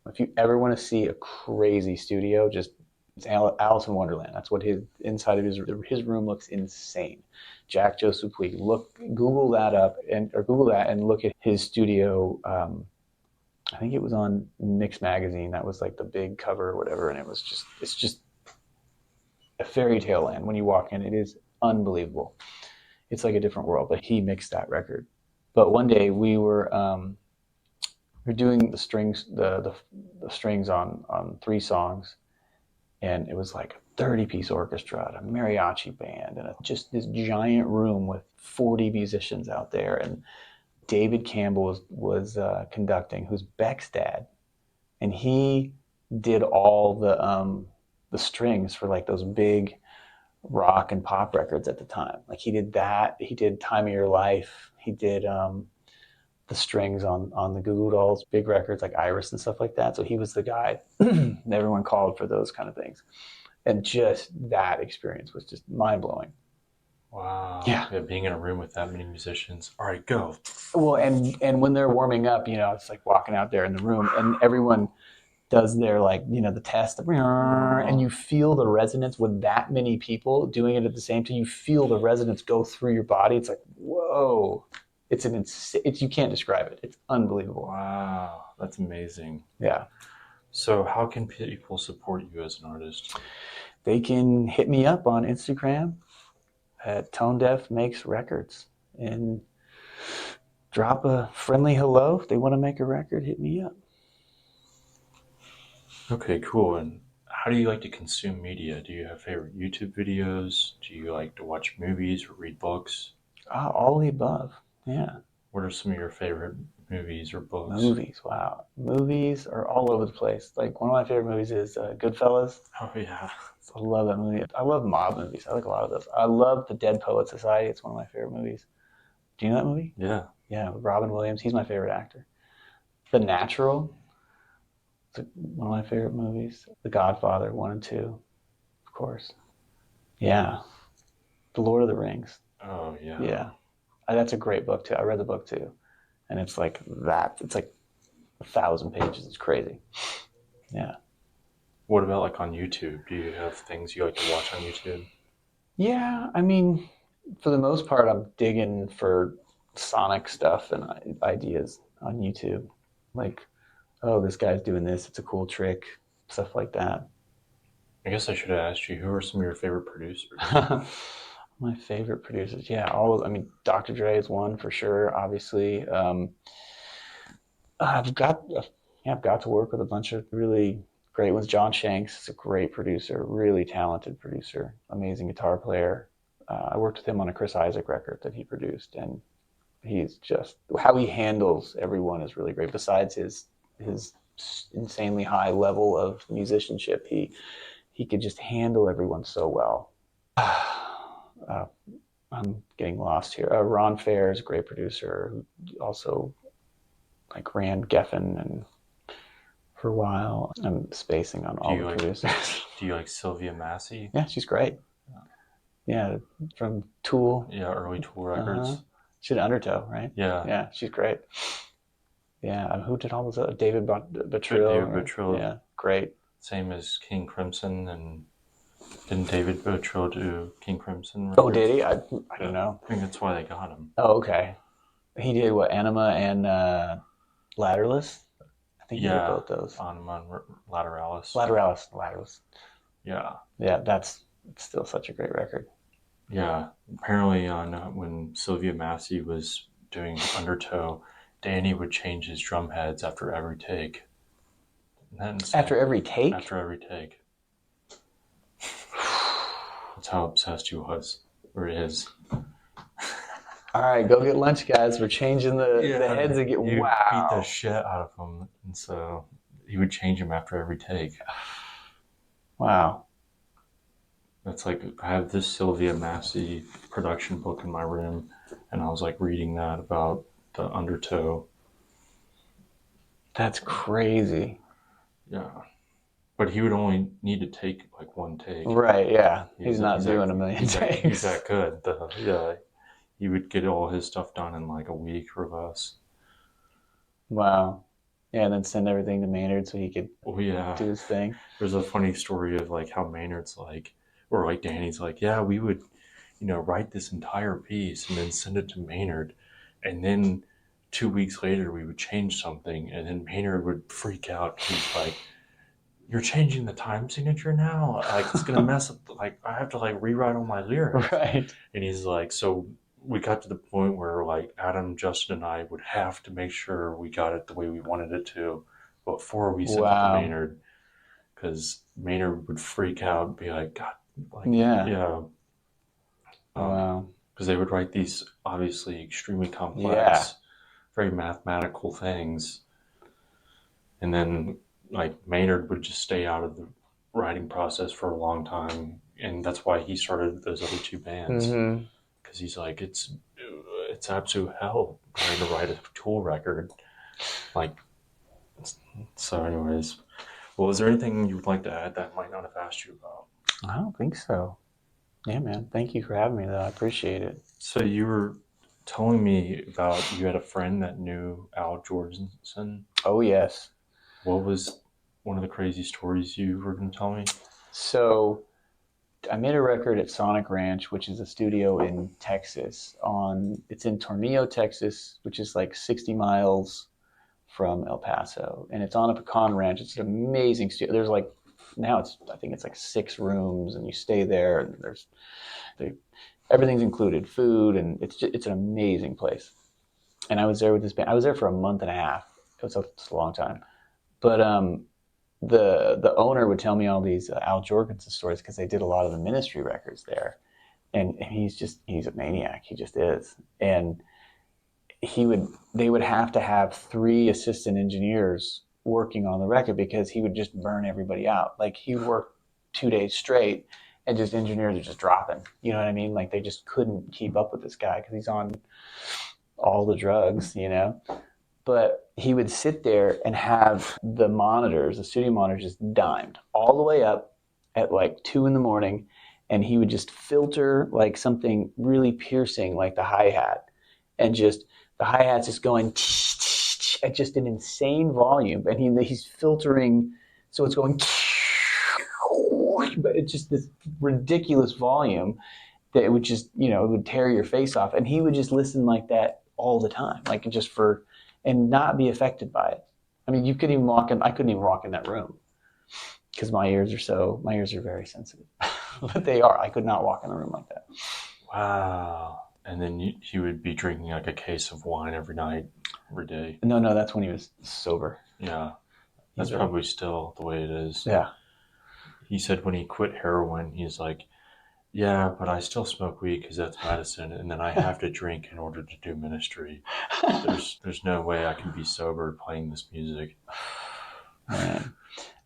If you ever want to see a crazy studio, just it's Alice in Wonderland. That's what his inside of his room looks insane. Jack Joseph Puig. Google that up or Google that and look at his studio. I think it was on Mix magazine. That was like the big cover or whatever, and it's just a fairy tale land. When you walk in, it is unbelievable. It's like a different world. But he mixed that record. But one day we were doing the strings, the strings on 3 songs, and it was like a 30-piece orchestra, a mariachi band, and just this giant room with 40 musicians out there. And David Campbell was conducting, who's Beck's dad, and he did all the strings for like those big rock and pop records at the time. Like he did that. He did Time of Your Life. He did the strings on the Goo Goo Dolls, big records like Iris and stuff like that. So he was the guy that everyone called for those kind of things. And just that experience was just mind-blowing. Wow. Yeah. Being in a room with that many musicians. All right, go. Well, and when they're warming up, it's like walking out there in the room and everyone does their the test, and you feel the resonance with that many people doing it at the same time. You feel the resonance go through your body. It's like, whoa. It's you can't describe it. It's unbelievable. Wow, that's amazing. Yeah. So how can people support you as an artist? They can hit me up on Instagram at Tone Deaf Makes Records and drop a friendly hello. If they want to make a record, hit me up. Okay, cool. And how do you like to consume media? Do you have favorite YouTube videos? Do you like to watch movies or read books? All the above. Yeah. What are some of your favorite movies or books? Movies, wow. Movies are all over the place. Like one of my favorite movies is Goodfellas. Oh, yeah. I love that movie. I love mob movies. I like a lot of those. I love The Dead Poets Society. It's one of my favorite movies. Do you know that movie? Yeah. Yeah, with Robin Williams. He's my favorite actor. The Natural. It's one of my favorite movies. The Godfather 1 and 2, of course. Yeah. The Lord of the Rings. Oh, yeah. Yeah. That's a great book, too. I read the book, too. And it's like that. It's like 1,000 pages. It's crazy. Yeah. What about like on YouTube? Do you have things you like to watch on YouTube? Yeah. I mean, for the most part, I'm digging for sonic stuff and ideas on YouTube. Like, oh, this guy's doing this. It's a cool trick. Stuff like that. I guess I should have asked you, who are some of your favorite producers? My favorite producers, yeah, Dr. Dre is one for sure. Obviously, I've got to work with a bunch of really great ones. John Shanks is a great producer, really talented producer, amazing guitar player. I worked with him on a Chris Isaak record that he produced, and he's just how he handles everyone is really great. Besides his insanely high level of musicianship, he could just handle everyone so well. I'm getting lost here. Ron Fair is a great producer who also ran Geffen and for a while. I'm spacing on all the producers. Do you like Sylvia Massey? Yeah, she's great. Yeah, from Tool. Yeah, early Tool records. She did Undertow, right? Yeah. Yeah, she's great. Yeah, who did all those other? David Bottrill. David Bottrill. Yeah, great. Same as King Crimson, and didn't David Bottrill do King Crimson records? Oh, did he? I don't know. I think that's why they got him. Oh, okay. He did what, Anima and Ladderless? I think he did both those. Anima and Lateralis. Lateralis. Yeah. Yeah, it's still such a great record. Yeah. Apparently when Sylvia Massey was doing Undertow, Danny would change his drum heads after every take. After every take? After every take. That's how obsessed he was, or is. All right, go get lunch, guys. We're changing the heads again. You Wow. beat the shit out of him, and so he would change them after every take. Wow. That's like, I have this Sylvia Massey production book in my room, and I was like reading that about the Undertow. That's crazy. Yeah. But he would only need to take like one take. Right, yeah. He's not doing a million takes. He's that good. He would get all his stuff done in like a week or less. Wow. Yeah, and then send everything to Maynard so he could do his thing. There's a funny story of like how Maynard's like, or like Danny's like, yeah, we would, write this entire piece and then send it to Maynard. And then 2 weeks later, we would change something. And then Maynard would freak out. He's like, you're changing the time signature now? Like, it's going to mess up. Like, I have to like rewrite all my lyrics. Right. And he's like, so we got to the point where like Adam, Justin, and I would have to make sure we got it the way we wanted it to before we sent it to Maynard. Because Maynard would freak out and be like, God, like, yeah. Wow. Because they would write these obviously extremely complex, very mathematical things. And then like Maynard would just stay out of the writing process for a long time. And that's why he started those other two bands. Because he's like, it's absolute hell trying to write a Tool record. Like, so anyways, well, is there anything you would like to add that I might not have asked you about? I don't think so. Yeah, man. Thank you for having me, though. I appreciate it. So you were telling me about you had a friend that knew Al Jorgensen. Oh, yes. What was one of the crazy stories you were going to tell me? So I made a record at Sonic Ranch, which is a studio in Texas. It's in Tornillo, Texas, which is like 60 miles from El Paso. And it's on a pecan ranch. It's an amazing studio. There's like, now I think it's like 6 rooms, and you stay there, and everything's included, food, and it's an amazing place. And I was there with this band. I was there for a month and a half. It's a long time. But the owner would tell me all these Al Jorgensen stories because they did a lot of the Ministry records there. And he's a maniac. He just is. And they would have to have 3 assistant engineers working on the record because he would just burn everybody out. Like, he would work 2 days straight and just engineers are just dropping. You know what I mean? Like, they just couldn't keep up with this guy because he's on all the drugs, But he would sit there and have the studio monitors, just dimed all the way up at like 2 a.m, and he would just filter like something really piercing, like the hi-hat, and just the hi-hat's just going at just an insane volume, and he's filtering, so it's going, but it's just this ridiculous volume that it would just, it would tear your face off, and he would just listen like that all the time, like and not be affected by it. I mean, I couldn't even walk in that room because my ears are very sensitive. But they are. I could not walk in a room like that. Wow. And then he would be drinking like a case of wine every night, every day. No, that's when he was sober. Yeah. That's probably still the way it is. Yeah. He said when he quit heroin, he's like, yeah, but I still smoke weed because that's medicine, and then I have to drink in order to do ministry. There's no way I can be sober playing this music. Man.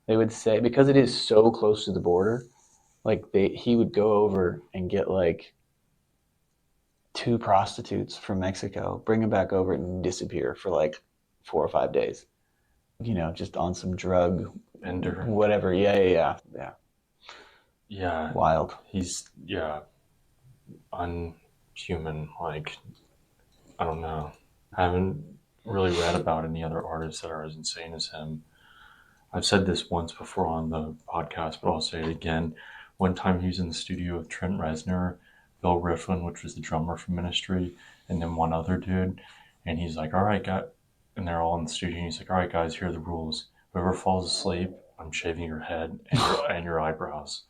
They would say, because it is so close to the border, like he would go over and get like 2 prostitutes from Mexico, bring them back over, and disappear for like 4 or 5 days. Just on some drug bender, whatever. Yeah. Yeah. Wild. He's unhuman. Like, I don't know. I haven't really read about any other artists that are as insane as him. I've said this once before on the podcast, but I'll say it again. One time he was in the studio with Trent Reznor, Bill Rieflin, which was the drummer from Ministry, and then one other dude. And he's like, all right, guys. And they're all in the studio. And he's like, all right, guys, here are the rules. Whoever falls asleep, I'm shaving your head and your eyebrows.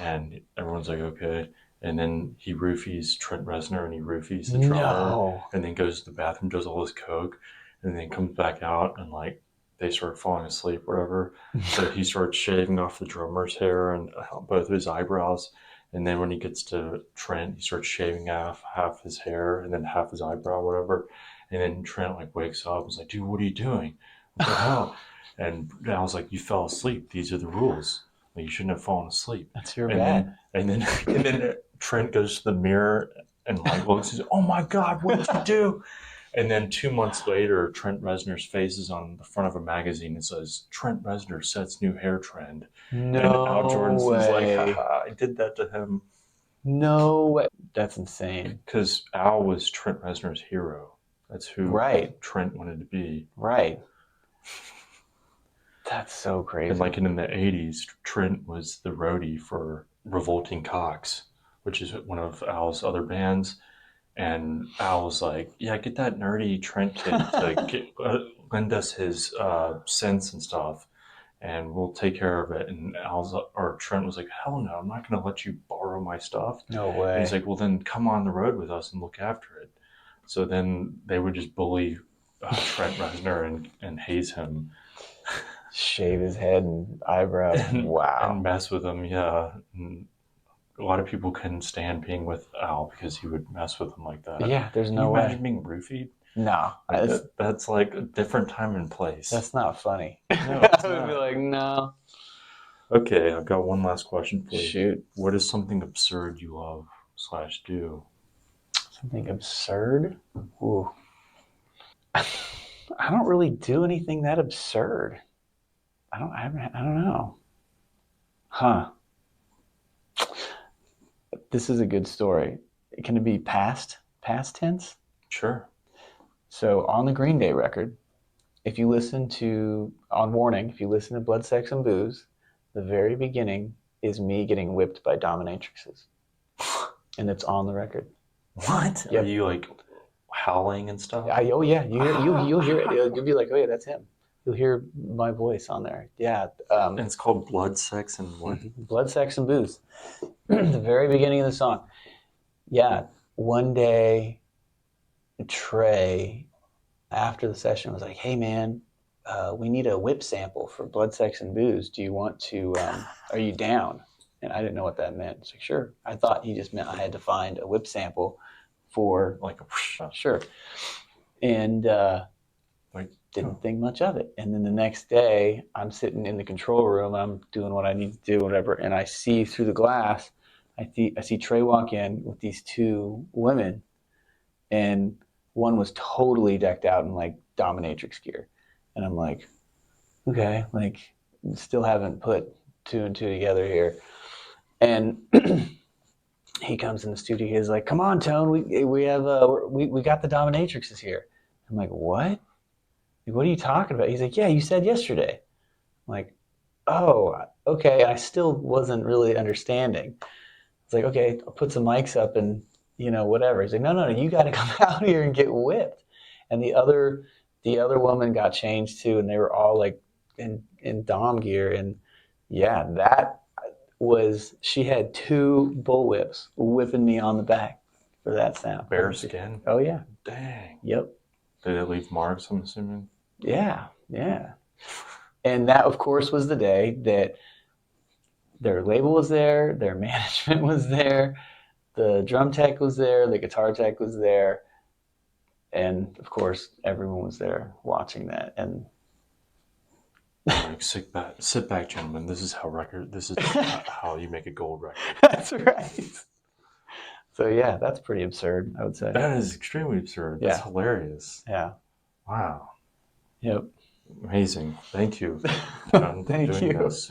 And everyone's like, okay. And then he roofies Trent Reznor and he roofies the drummer. And then goes to the bathroom, does all his coke, and then comes back out and like they start falling asleep, whatever. So he starts shaving off the drummer's hair and both of his eyebrows. And then when he gets to Trent, he starts shaving off half his hair and then half his eyebrow, whatever. And then Trent like wakes up and is like, dude, what are you doing? What the hell? And I was like, you fell asleep. These are the rules. Like, you shouldn't have fallen asleep. That's your bad. And then Trent goes to the mirror and like looks and says, oh my God, what did you do? And then 2 months later, Trent Reznor's face is on the front of a magazine. It says, Trent Reznor sets new hair trend. And Al No Jordanson's like, way. haha, I did that to him. No way. That's insane. Because Al was Trent Reznor's hero. That's who Right. Trent wanted to be. Right. That's so crazy. And like in the 80s, Trent was the roadie for Revolting Cocks, which is one of Al's other bands. And Al was like, yeah, get that nerdy Trent kid to lend us his synths and stuff, and we'll take care of it. And Trent was like, hell no, I'm not going to let you borrow my stuff. No way. And he's like, well, then come on the road with us and look after it. So then they would just bully Trent Reznor and haze him. Shave his head and eyebrows. Wow. And mess with him, yeah. And a lot of people couldn't stand being with Al because he would mess with them like that. Yeah, there's Can no you way. imagine being roofied? No. That's like a different time and place. That's not funny. No, it's I would not. be like, no. Okay, I've got one last question for you. Shoot. What is something absurd you love / do? Something absurd? Ooh. I don't really do anything that absurd. I don't know. Huh. This is a good story. Can it be past tense? Sure. So on the Green Day record, if you listen to Blood, Sex, and Booze, the very beginning is me getting whipped by dominatrixes. And it's on the record. What? Yep. Are you like howling and stuff? Oh yeah, you'll hear it. You'll be like, oh yeah, that's him. You'll hear my voice on there. Yeah. And it's called Blood, Sex, and what? Blood, Sex, and Booze. The very beginning of the song. Yeah. One day, Trey, after the session, was like, hey man, we need a whip sample for Blood, Sex, and Booze. Do you want to, are you down? And I didn't know what that meant. It's like, sure. I thought he just meant I had to find a whip sample for Like a sure. And didn't think much of it. And then the next day, I'm sitting in the control room. I'm doing what I need to do, whatever. And I see through the glass, I see Trey walk in with these two women, and one was totally decked out in like dominatrix gear. And I'm like, okay, like still haven't put two and two together here. And he comes in the studio. He's like, come on, Tone, we have we got the dominatrixes here. I'm like, what? What are you talking about? He's like, yeah, you said yesterday. I'm like, oh, okay. I still wasn't really understanding. It's like, okay, I'll put some mics up and, whatever. He's like, no, you got to come out here and get whipped. And the other woman got changed too, and they were all like in dom gear. And yeah, she had two bullwhips whipping me on the back for that sound. bare skin? Oh, yeah. Dang. Yep. Did it leave marks, I'm assuming? Yeah. And that, of course, was the day that their label was there, their management was there, the drum tech was there, the guitar tech was there, and of course, everyone was there watching that. And like, sit back, gentlemen. This is how you make a gold record. That's right. So yeah, that's pretty absurd, I would say. That is extremely absurd. That's hilarious. Yeah. Wow. Yep. Amazing. Thank you. Thank you. This.